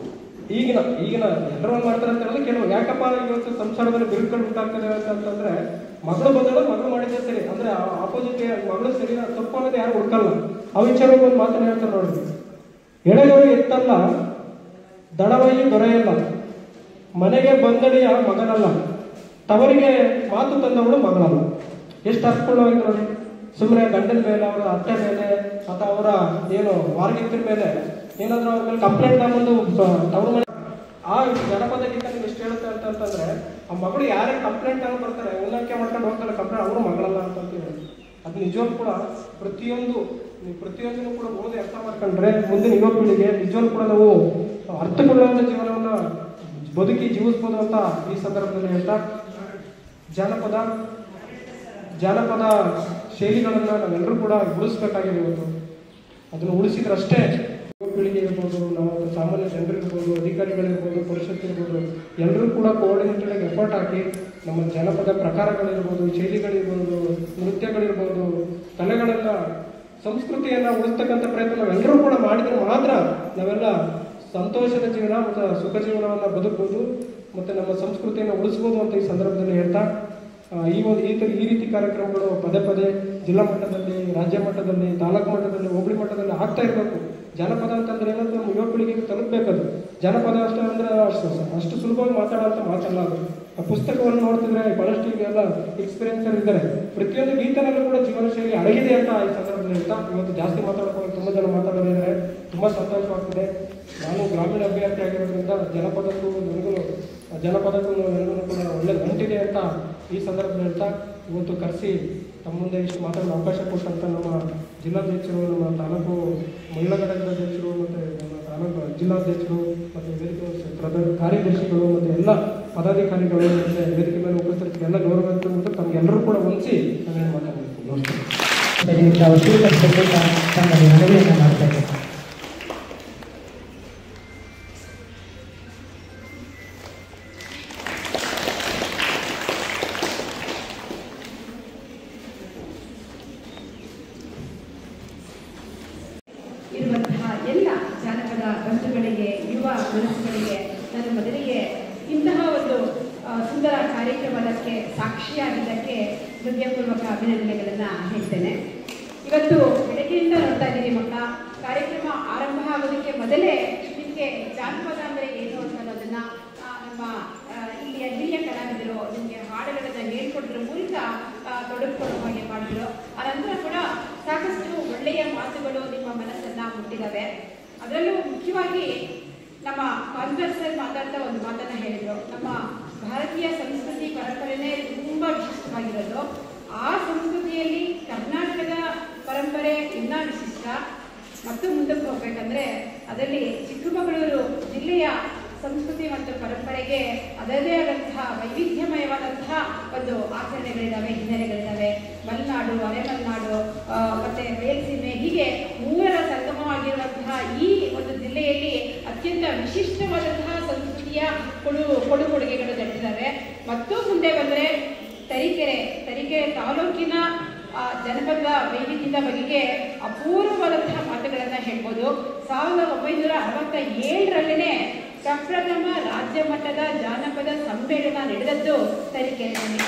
ಈಗಿನ ಎಲ್ಲರೂ ಮಾಡ್ತಾರೆ ಅಂತ ಹೇಳಿದ್ರೆ ಕೆಲವು, ಯಾಕಪ್ಪ ಇವತ್ತು ಸಂಸಾರದಲ್ಲಿ ಬಿರುಕುಗಳು ಉಂಟಾಗ್ತದೆ ಅಂತಂದ್ರೆ, ಮಗಳು ಬಂದಳು, ಮಗಳು ಮಾಡಿದ್ರೆ ಸರಿ, ಅಂದ್ರೆ ಆಪೋಸಿಟ್ ಮಗಳು ಸರಿ ತಪ್ಪು ಅನ್ನೋದು ಯಾರು ಹುಡ್ಕಲ್ಲ. ಆ ವಿಚಾರವಾಗಿ ಒಂದು ಮಾತನ್ನ ಹೇಳ್ತಾರೆ ನೋಡಿ, ಎಳೆಗಳು ಎತ್ತಲ್ಲ, ದಡವೈ ದೊರೆಯಲ್ಲ, ಮನೆಗೆ ಬಂದಡಿಯ ಮಗನಲ್ಲ, ತವರಿಗೆ ಮಾತು ತಂದವಳು ಮಗಳಲ್ಲ. ಎಷ್ಟು ಅರ್ಥಪೂರ್ಣವಾಗಿ ನೋಡಿ. ಸುಮ್ಮನೆ ಗಂಡನ ಮೇಲೆ, ಅವರ ಅತ್ತೆ ಮೇಲೆ ಅಥವಾ ಅವರ ಏನು ವಾರ್ಗಿತ್ತಿನ ಮೇಲೆ ಏನಾದರೂ ಅವ್ರ ಮೇಲೆ ಕಂಪ್ಲೇಂಟ್ ತಗೊಂಡು ತವ್ರ ಮನೆ ಆ ಜನಪದ ಗೀತ ನೀವು ಎಷ್ಟು ಹೇಳುತ್ತೆ ಅಂತಂದ್ರೆ ಆ ಮಗಳು ಯಾರೇ ಕಂಪ್ಲೇಂಟ್ ತಗೊಂಡು ಬರ್ತಾರೆ ಉನ್ನಕ್ಕೆ ಮಾಡ್ಕೊಂಡು ಹೋಗ್ತಾರೆ ಕಂಪ್ಲೇಂಟ್ ಅವರು ಮಗಳಲ್ಲ ಅಂತಂತೀವಿ. ಅದು ನಿಜವಾಗ್ಲೂ ಕೂಡ ಪ್ರತಿಯೊಂದನ್ನು ಕೂಡ ಓದಿ ಅರ್ಥ ಮಾಡ್ಕೊಂಡ್ರೆ ಮುಂದಿನ ಯುವ ಪೀಳಿಗೆ ನಿಜವಾಗ್ಲೂ ಕೂಡ ನಾವು ಅರ್ಥಪೂರ್ಣವಾದ ಜೀವನವನ್ನು ಬದುಕಿ ಜೀವಿಸ್ಬೋದು ಅಂತ ಈ ಸಂದರ್ಭದಲ್ಲಿ ಹೇಳ್ತಾ, ಜಾನಪದ ಶೈಲಿಗಳನ್ನು ನಾವೆಲ್ಲರೂ ಕೂಡ ಉಳಿಸ್ಬೇಕಾಗಿದೆ. ಇವತ್ತು ಅದನ್ನು ಉಳಿಸಿದ್ರಷ್ಟೇ ಯುವ ಪೀಳಿಗೆ ಇರ್ಬೋದು, ನಾವು ಸಾಮಾನ್ಯ ಜನರಿರ್ಬೋದು, ಅಧಿಕಾರಿಗಳಿರ್ಬೋದು, ಪರಿಷತ್ತಿರ್ಬೋದು, ಎಲ್ಲರೂ ಕೂಡ ಕೋಆರ್ಡಿನೇಟೆಡ್ ಆಗಿ ಎಫರ್ಟ್ ಹಾಕಿ ನಮ್ಮ ಜನಪದ ಪ್ರಕಾರಗಳಿರ್ಬೋದು, ಶೈಲಿಗಳಿರ್ಬೋದು, ನೃತ್ಯಗಳಿರ್ಬೋದು, ಕಲೆಗಳೆಲ್ಲ ಸಂಸ್ಕೃತಿಯನ್ನು ಉಳಿಸ್ತಕ್ಕಂಥ ಪ್ರಯತ್ನ ನಾವೆಲ್ಲರೂ ಕೂಡ ಮಾಡಿದ್ರೆ ಮಾತ್ರ ನಾವೆಲ್ಲ ಸಂತೋಷದ ಜೀವನ ಮತ್ತು ಸುಖ ಜೀವನವನ್ನು ಬದುಕಬಹುದು ಮತ್ತು ನಮ್ಮ ಸಂಸ್ಕೃತಿಯನ್ನು ಉಳಿಸ್ಬೋದು ಅಂತ ಈ ಸಂದರ್ಭದಲ್ಲಿ ಹೇಳ್ತಾ, ಈ ರೀತಿ ಕಾರ್ಯಕ್ರಮಗಳು ಪದೇ ಪದೇ ಜಿಲ್ಲಾ ಮಟ್ಟದಲ್ಲಿ, ರಾಜ್ಯ ಮಟ್ಟದಲ್ಲಿ, ತಾಲೂಕು ಮಟ್ಟದಲ್ಲಿ, ಹೋಬಳಿ ಮಟ್ಟದಲ್ಲಿ ಆಗ್ತಾ ಇರಬೇಕು. ಜನಪದ ಅಂತಂದ್ರೆ ಏನಂದ್ರೆ ನಮ್ಮ ಯುವ ಪೀಳಿಗೆಗೆ ತಲುಪಬೇಕದು. ಜನಪದ ಅಷ್ಟೇ ಅಂದ್ರೆ ಅಷ್ಟು ಸುಲಭವಾಗಿ ಮಾತಾಡೋಂಥ ಮಾತಲ್ಲ ಅದು. ಆ ಪುಸ್ತಕವನ್ನು ನೋಡ್ತಿದ್ರೆ ಬಹಳಷ್ಟು ಈಗೆಲ್ಲ ಎಕ್ಸ್ಪೀರಿಯನ್ಸರ್ ಇದ್ದಾರೆ. ಪ್ರತಿಯೊಂದು ಗೀತನಲ್ಲೂ ಕೂಡ ಜೀವನ ಶೈಲಿ ಅಡಗಿದೆ ಅಂತ ಈ ಸಂದರ್ಭದಲ್ಲಿ ಹೇಳ್ತಾ, ಇವತ್ತು ಜಾಸ್ತಿ ಮಾತಾಡೋಕೆ ತುಂಬ ಜನ ಮಾತಾಡೋದಿದ್ದಾರೆ, ತುಂಬ ಸಂತೋಷವಾಗ್ತದೆ. ನಾನು ಗ್ರಾಮೀಣ ಅಭ್ಯರ್ಥಿ ಆಗಿರೋದ್ರಿಂದ ಜನಪದಕ್ಕೂ ನನಗೂ ಕೂಡ ಒಳ್ಳೆ ಗಂಟಿದೆ ಅಂತ ಈ ಸಂದರ್ಭದಲ್ಲಿ ಹೇಳ್ತಾ, ಇವತ್ತು ಕರೆಸಿ ತಮ್ಮ ಮುಂದೆ ಇಷ್ಟು ಮಾತಾಡಲು ಅವಕಾಶ ಕೊಟ್ಟಂತ ನಮ್ಮ ಜಿಲ್ಲಾಧ್ಯಕ್ಷರು, ನಮ್ಮ ತಾಲೂಕು ಮಹಿಳಾ ಘಟಕದಾಧ್ಯಕ್ಷರು ಮತ್ತು ನಮ್ಮ ತಾಲೂಕು ಜಿಲ್ಲಾಧ್ಯಕ್ಷರು ಮತ್ತು ವೇದಿಕೆ ಕಾರ್ಯದರ್ಶಿಗಳು ಮತ್ತು ಎಲ್ಲ ಪದಾಧಿಕಾರಿಗಳು ಮತ್ತು ವೇದಿಕೆ ಮೇಲೆ ಉಪಸ್ಥಿತ ಎಲ್ಲ ಗೌರವ ಮತ್ತು ತಮಗೆಲ್ಲರೂ ಕೂಡ ಹೊಂದಿಸಿ ನಾವೇನು ಮಾತಾಡಬೇಕು. ಮನವಿಯನ್ನು ಮಾಡ್ತಾ ಇದ್ದೇನೆ. ಇರುವಂತಹ ಎಲ್ಲ ಜಾನಪದ ಬಂಧುಗಳಿಗೆ, ಯುವ ಮನಸ್ಸುಗಳಿಗೆ ನಾನು ಮೊದಲಿಗೆ ಇಂತಹ ಒಂದು ಸುಂದರ ಕಾರ್ಯಕ್ರಮಕ್ಕೆ ಸಾಕ್ಷಿಯಾಗಿದ್ದಕ್ಕೆ ಹೃದಯಪೂರ್ವಕ ಅಭಿನಂದನೆಗಳನ್ನು ಹೇಳ್ತೇನೆ. ಇವತ್ತು ಬೆಳಗ್ಗೆಯಿಂದ ನೋಡ್ತಾ ಇದ್ದೀವಿ ಮಕ್ಕಳ ಕಾರ್ಯಕ್ರಮ ಆರಂಭ ಆಗೋದಕ್ಕೆ ಮೊದಲೇ ನಿಮಗೆ ಜಾನಪದ ಅಂದರೆ ಏನು ಅಂತ ಅನ್ನೋದನ್ನು ನಮ್ಮ ಇಲ್ಲಿಯ ಹಿರಿಯ ಕಲಾವಿದರು ನಿಮಗೆ ಹಾಡುಗಳನ್ನು ಹೇಳ್ಕೊಡ್ರ ಮೂಲಕ ತೊಡಗಿಕೊಳ್ಳುವ ಹಾಗೆ ಮಾಡಿದ್ರು. ಅನಂತರ ಕೂಡ ಸಾಕಷ್ಟು ಒಳ್ಳೆಯ ಮಾತುಗಳು ನಿಮ್ಮ ಮನಸ್ಸನ್ನು ಮುಟ್ಟಿದ್ದಾವೆ. ಅದರಲ್ಲೂ ಮುಖ್ಯವಾಗಿ ನಮ್ಮ ಕಾನ್ಫರೆನ್ಸಲ್ಲಿ ಮಾತಾಡ್ತಾ ಒಂದು ಮಾತನ್ನು ಹೇಳಿದರು, ನಮ್ಮ ಭಾರತೀಯ ಸಂಸ್ಕೃತಿ ಪರಂಪರೆನೇ ತುಂಬ ವಿಶಿಷ್ಟವಾಗಿರೋದು. ಆ ಸಂಸ್ಕೃತಿಯಲ್ಲಿ ಕರ್ನಾಟಕದ ಪರಂಪರೆ ಇನ್ನೂ ವಿಶಿಷ್ಟ. ಮತ್ತು ಮುಂದಕ್ಕೆ ಹೋಗ್ಬೇಕಂದ್ರೆ ಅದರಲ್ಲಿ ಚಿಕ್ಕಮಗಳೂರು ಜಿಲ್ಲೆಯ ಸಂಸ್ಕೃತಿ ಮತ್ತು ಪರಂಪರೆಗೆ ಅದರದೇ ಆದಂತಹ ವೈವಿಧ್ಯಮಯವಾದಂತಹ ಒಂದು ಆಚರಣೆಗಳಿದ್ದಾವೆ, ಹಿನ್ನೆಲೆಗಳಿದ್ದಾವೆ. ಮಲೆನಾಡು, ಅರೆಮಲೆನಾಡು ಮತ್ತು ಬಯಲುಸೀಮೆ ಹೀಗೆ ಮೂರರ ಸಂಗಮವಾಗಿರುವಂತಹ ಈ ಒಂದು ಜಿಲ್ಲೆಯಲ್ಲಿ ಅತ್ಯಂತ ವಿಶಿಷ್ಟವಾದಂತಹ ಸಂಸ್ಕೃತಿಯ ಕೊಡುಗೆಗಳು ನಡೆದಿದ್ದಾವೆ. ಮತ್ತು ಮುಂದೆ ಬಂದರೆ ತರೀಕೆರೆ ತಾಲೂಕಿನ ಜನಪದ ವೈವಿಧ್ಯದ ಬಗೆಗೆ ಅಪೂರ್ವವಾದಂತಹ ಮಾತುಗಳನ್ನು ಹೇಳ್ಬೋದು. 1967ರಲ್ಲೇ ಪ್ರಪ್ರಥಮ ರಾಜ್ಯ ಮಟ್ಟದ ಜಾನಪದ ಸಮ್ಮೇಳನ ನಡೆದದ್ದು ತರೀಕೆರೆಯಲ್ಲಿ.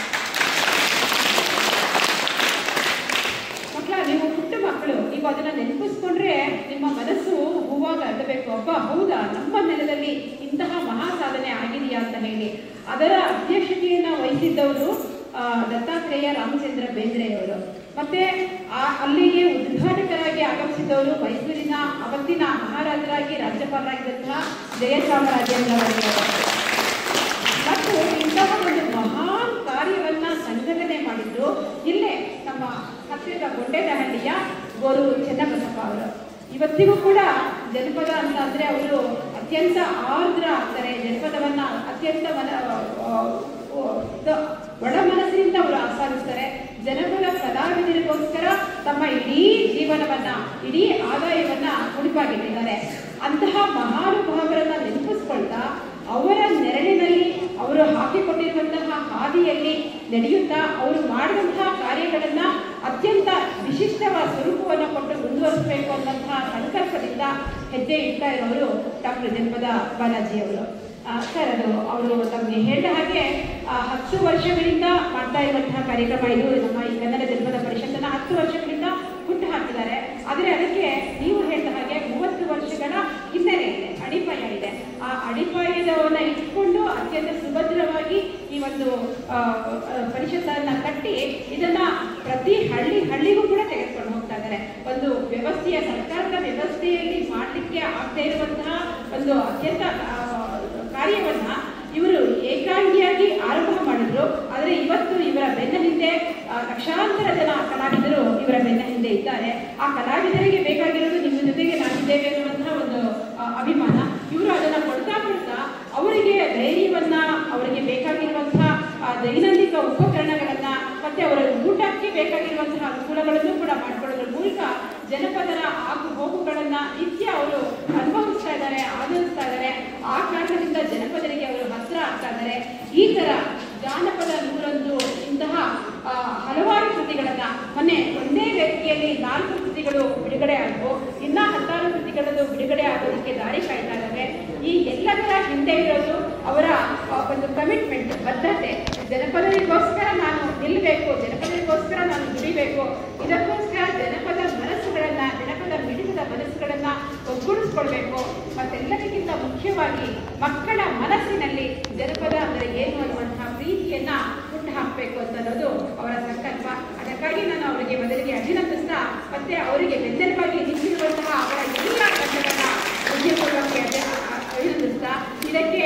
ಮಕ್ಕಳ, ನೀವು ಪುಟ್ಟ ಮಕ್ಕಳು, ನೀವು ಅದನ್ನು ನೆನಪಿಸ್ಕೊಂಡ್ರೆ ನಿಮ್ಮ ಮನಸ್ಸು ಹೂವಾಗ ಅಲ್ಲಬೇಕು. ಅಬ್ಬ ಹೌದಾ, ನಮ್ಮ ನೆಲದಲ್ಲಿ ಇಂತಹ ಮಹಾ ಸಾಧನೆ ಆಗಿದೆಯಾ ಅಂತ ಹೇಳಿ. ಅದರ ಅಧ್ಯಕ್ಷತೆಯನ್ನು ವಹಿಸಿದ್ದವರು ದತ್ತಾತ್ರೇಯ ರಾಮಚಂದ್ರ ಬೇಂದ್ರೆಯವರು. ಮತ್ತೆ ಅಲ್ಲಿಗೆ ಉದ್ಘಾಟಕರಾಗಿ ಆಗಮಿಸಿದವರು ಮೈಸೂರಿನ ಅವತ್ತಿನ ಮಹಾರಾಜರಾಗಿ ರಾಜ್ಯಪಾಲರಾಗಿದ್ದಂತಹ ಜಯಚಾಮರಾಜೇಂದ್ರವರು. ಮತ್ತು ಇಂತಹ ಒಂದು ಮಹಾನ್ ಕಾರ್ಯವನ್ನ ಸಂಘಟನೆ ಮಾಡಿದ್ದು ಇಲ್ಲೇ ನಮ್ಮ ಹತ್ತಿರದ ಗೊಂಡೇನಹಳ್ಳಿಯ ಗೋರು ಚೆನ್ನಬಸಪ್ಪ ಅವರು. ಇವತ್ತಿಗೂ ಕೂಡ ಜನಪದ ಅಂತ ಅಂದರೆ ಅವರು ಅತ್ಯಂತ ಆರ್ದ್ರ ಆಗ್ತಾರೆ. ಜನಪದವನ್ನ ಅತ್ಯಂತ ಒಳ ಮನಸ್ಸಿನಿಂದ ಅವರು ಆಸ್ವಾದಿಸ್ತಾರೆ. ಜನಪದ ಕಲಾವಿದರಿಗೋಸ್ಕರ ತಮ್ಮ ಇಡೀ ಜೀವನವನ್ನ, ಇಡೀ ಆದಾಯವನ್ನ ಮುಡಿಪಾಗಿಟ್ಟಿದ್ದಾರೆ. ಅಂತಹ ಮಹಾನುಭಾವರನ್ನ ನೆನಪಿಸ್ಕೊಳ್ತಾ ಅವರ ನೆರಳಿನಲ್ಲಿ ಅವರು ಹಾಕಿಕೊಟ್ಟಿರುವಂತಹ ಹಾದಿಯಲ್ಲಿ ನಡೆಯುತ್ತಾ ಅವರು ಮಾಡಿದಂತಹ ಕಾರ್ಯಗಳನ್ನ ಅತ್ಯಂತ ವಿಶಿಷ್ಟವಾದ ಸ್ವರೂಪವನ್ನು ಕೊಟ್ಟು ಮುಂದುವರಿಸಬೇಕು ಅನ್ನಂತಹ ಸಂಕಲ್ಪದಿಂದ ಹೆಜ್ಜೆ ಇಡ್ತಾ ಇರೋರು ಡಾಕ್ಟರ್ ಜನಪದ ಬಾಲಾಜಿಯವರು. ಸರ್, ಅವರು ತಮಗೆ ಹೇಳಿದ ಹಾಗೆ 10 ವರ್ಷಗಳಿಂದ ಮಾಡ್ತಾ ಇರುವಂತಹ ಕಾರ್ಯಕ್ರಮ ಇದು. ನಮ್ಮ ಈ ಕನ್ನಡ ಜನಪದ ಪರಿಷತ್ತನ್ನು 10 ವರ್ಷಗಳಿಂದ ಹುಟ್ಟು ಹಾಕಿದ್ದಾರೆ. ಆದರೆ ಅದಕ್ಕೆ ನೀವು ಹೇಳಿದ ಹಾಗೆ 30 ವರ್ಷಗಳ ಹಿನ್ನೆಲೆ ಇದೆ, ಅಡಿಪಾಯ ಇದೆ. ಆ ಅಡಿಪಾಯದವನ್ನ ಇಟ್ಕೊಂಡು ಅತ್ಯಂತ ಸುಭದ್ರವಾಗಿ ಈ ಒಂದು ಪರಿಷತ್ತನ್ನು ಕಟ್ಟಿ ಇದನ್ನ ಪ್ರತಿ ಹಳ್ಳಿಗೂ ಕೂಡ ತೆಗೆದುಕೊಂಡು ಹೋಗ್ತಾರೆ. ಮಾಡ್ಕೊಳ್ತಾ ಇದ್ದಾರೆ. ಒಂದು ವ್ಯವಸ್ಥೆಯ ಸರ್ಕಾರದ ವ್ಯವಸ್ಥೆಯಲ್ಲಿ ಮಾಡಲಿಕ್ಕೆ ಆಗದೇ ಇರುವಂತಹ ಒಂದು ಅತ್ಯಂತ ಕಾರ್ಯವನ್ನ ಇವರು ಏಕಾಂಗಿಯಾಗಿ ಆರಂಭ ಮಾಡಿದ್ರು. ಆದರೆ ಇವತ್ತು ಇವರ ಬೆನ್ನ ಹಿಂದೆ ಲಕ್ಷಾಂತರ ಜನ ಕಲಾವಿದರು ಇವರ ಬೆನ್ನ ಹಿಂದೆ ಇದ್ದಾರೆ. ಆ ಕಲಾವಿದರಿಗೆ ಬೇಕಾಗಿರೋದು ನಿಮ್ಮ ಜೊತೆಗೆ ನಾವಿದ್ದೇವೆ ಅನ್ನುವಂತಹ ಒಂದು ಅಭಿಮಾನ. ಇವರು ಅದನ್ನು ಕೊಡ್ತಾ ಕೊಡ್ತಾ ಅವರಿಗೆ ಧೈರ್ಯವನ್ನ, ಅವರಿಗೆ ಬೇಕಾಗಿರುವಂತಹ ದೈನಂದಿಕ ಉಪಕರಣಗಳನ್ನ ಮತ್ತೆ ಅವರ ಊಟಕ್ಕೆ ಬೇಕಾಗಿರುವಂತಹ ಅನುಕೂಲಗಳನ್ನು ಕೂಡ ಮಾಡಿಕೊಳ್ಳೋದ್ರ ಮೂಲಕ ಜನಪದರ ಆಗು ಹೋಗುಗಳನ್ನ ನಿತ್ಯ ಅವರು ಅನುಭವಿಸ್ತಾ ಇದ್ದಾರೆ, ಆನಂದಿಸ್ತಾ ಇದ್ದಾರೆ. ಆ ಕಾರಣದಿಂದ ಜನಪದರಿಗೆ ಅವರು ಹತ್ತಿರ ಆಗ್ತಾ ಇದ್ದಾರೆ. ಈ ತರ ಜಾನಪದ 101 ಇಂತಹ ಹಲವಾರು ಕೃತಿಗಳನ್ನ ಮೊನ್ನೆ ಒಂದೇ ವ್ಯಕ್ತಿಯಲ್ಲಿ 4 ಕೃತಿಗಳು ಬಿಡುಗಡೆ ಆದವು. ಇನ್ನ 16 ಕೃತಿಗಳದ್ದು ಬಿಡುಗಡೆ ಆಗೋದಕ್ಕೆ ದಾರಿ ಕಾಯ್ತಾ ಇದ್ದಾರೆ. ಈ ಎಲ್ಲದರ ಹಿಂದೆ ಇರೋದು ಅವರ ಒಂದು ಕಮಿಟ್ಮೆಂಟ್, ಬದ್ಧತೆ. ಜನಪದರಿಗೋಸ್ಕರ ನಾನು ನಿಲ್ಲಬೇಕು, ಜನಪದರಿಗೋಸ್ಕರ ನಾನು ದುಡಿಬೇಕು, ಇದಕ್ಕೋಸ್ಕರ ಜನಪದ ಮನಸ್ಸುಗಳನ್ನ, ಜನಪದ ಮಿಡಿತದ ಮನಸ್ಸುಗಳನ್ನ ಒಗ್ಗೂಡಿಸ್ಕೊಳ್ಬೇಕು. ಮತ್ತೆಲ್ಲರಿಗಿಂತ ಮುಖ್ಯವಾಗಿ ಮಕ್ಕಳ ಮನಸ್ಸಿನಲ್ಲಿ ಜನಪದ ಅಂದರೆ ಏನು ಅನ್ನುವಂತಹ ಪ್ರೀತಿಯನ್ನ ಹುಟ್ಟು ಹಾಕಬೇಕು ಅನ್ನೋದು ಅವರ ಸಂಕಲ್ಪ. ಅದಕ್ಕಾಗಿ ನಾನು ಅವರಿಗೆ ಮೊದಲಿಗೆ ಅಭಿನಂದಿಸ್ತಾ ಮತ್ತೆ ಅವರಿಗೆ ಬೆನ್ನೆಲುಬಾಗಿ ನಿಂತಿರುವಂತಹ ಅವರ ಎಲ್ಲ ತಂಡಗಳನ್ನ ಉದ್ಯಮಕ್ಕೆ ಅಭಿನಂದಿಸ್ತಾ ಇದಕ್ಕೆ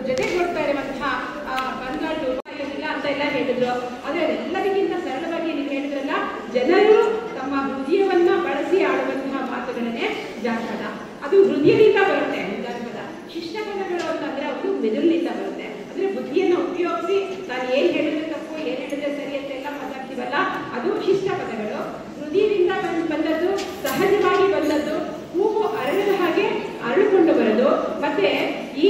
ಜೊತೆಗೂಡ್ತಾ ಇರುವಂತಹ ಬಂಗಾಳು ಇಲ್ಲ ಅಂತ ಎಲ್ಲ ಹೇಳಿದ್ರು. ಆದರೆ ಅದೆಲ್ಲರಿಗಿಂತ ಸರಳವಾಗಿ ನೀವು ಹೇಳಿದ್ರಲ್ಲ, ಜನರು ತಮ್ಮ ಹೃದಯವನ್ನ ಬಳಸಿ ಆಡುವಂತಹ ಮಾತುಗಳನ್ನೇ ಜಾನಪದ. ಅದು ಹೃದಯದಿಂದ ಬರುತ್ತೆ ಜಾನಪದ. ಶಿಷ್ಟಪದಗಳು ಅಂತಂದ್ರೆ ಅದು ಮೆದುಳಿನಿಂದ ಬರುತ್ತೆ. ಅಂದ್ರೆ ಬುದ್ಧಿಯನ್ನ ಉಪಯೋಗಿಸಿ ನಾನು ಏನ್ ಹೇಳಿದ್ರೆ ತಪ್ಪು, ಏನ್ ಹೇಳಿದ್ರೆ ಸರಿ ಅಂತೆಲ್ಲ ಮಾತಾಡ್ತೀವಲ್ಲ, ಅದು ಶಿಷ್ಟ ಪದಗಳು. ಹೃದಯದಿಂದ ಬಂದದ್ದು, ಸಹಜವಾಗಿ ಬಂದದ್ದು, ಹೂವು ಅರಳಿದ ಹಾಗೆ ಅರಳಿಕೊಂಡು ಬರೋದು. ಮತ್ತೆ ಈ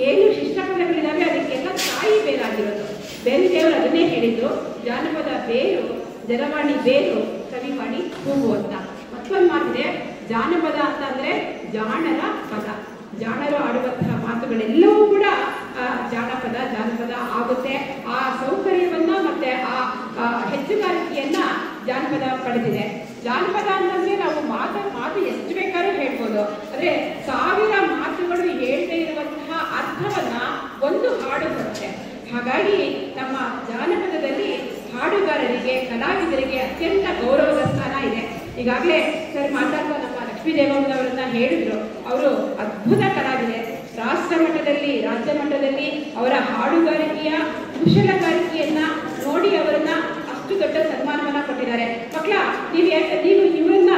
ಏನು ಶಿಷ್ಟ ಪದಗಳಿದಾವೆ ಅದಕ್ಕೆಲ್ಲ ತಾಯಿ ಬೇರಾಗಿರೋದು. ಬೇರೆ ದೇವರು ಅದನ್ನೇ ಹೇಳಿದ್ದು, ಜಾನಪದ ಬೇರು, ಜನವಾಣಿ ಬೇರು, ಕವಿವಾಣಿ ಹೂವು ಅಂತ. ಮತ್ತೊಂದು ಮಾತಿದೆ, ಜಾನಪದ ಅಂತ ಅಂದ್ರೆ ಜಾಣರ ಪದ. ಜಾಣರು ಆಡುವಂತಹ ಮಾತುಗಳೆಲ್ಲವೂ ಕೂಡ ಜಾನಪದ ಆಗುತ್ತೆ. ಆ ಸೌಕರ್ಯವನ್ನ ಮತ್ತೆ ಆ ಹೆಚ್ಚುಗಾರಿಕೆಯನ್ನ ಜಾನಪದ ಪಡೆದಿದೆ. ಜಾನಪದ ಅಂತಂದ್ರೆ ನಾವು ಮಾತು ಎಷ್ಟು ಬೇಕಾದ್ರೂ ಹೇಳ್ಬೋದು. ಅಂದ್ರೆ 1000 ಮಾತುಗಳು ಹೇಳ್ತಾ ಇರುವಂತಹ ಅರ್ಥವನ್ನ ಒಂದು ಹಾಡು ಬರುತ್ತೆ. ಹಾಗಾಗಿ ನಮ್ಮ ಜಾನಪದದಲ್ಲಿ ಹಾಡುಗಾರರಿಗೆ, ಕಲಾವಿದರಿಗೆ ಅತ್ಯಂತ ಗೌರವದ ಸ್ಥಾನ ಇದೆ. ಈಗಾಗಲೇ ಸರ್ ಮಾತಾಡ್ತಾ ನಮ್ಮ ಲಕ್ಷ್ಮೀ ದೇವಮ್ಮನವರನ್ನ ಹೇಳಿದ್ರು. ಅವರು ಅದ್ಭುತ ಕಲಾವಿದೆ. ರಾಷ್ಟ್ರ ಮಟ್ಟದಲ್ಲಿ, ರಾಜ್ಯ ಮಟ್ಟದಲ್ಲಿ ಅವರ ಹಾಡುಗಾರಿಕೆಯ ಕುಶಲಗಾರಿಕೆಯನ್ನ ನೋಡಿ ಅವರನ್ನ ಅಷ್ಟು ದೊಡ್ಡ ಸನ್ಮಾನವನ್ನ ಕೊಟ್ಟಿದ್ದಾರೆ. ಮಕ್ಕಳ ನೀವು ಇವರನ್ನ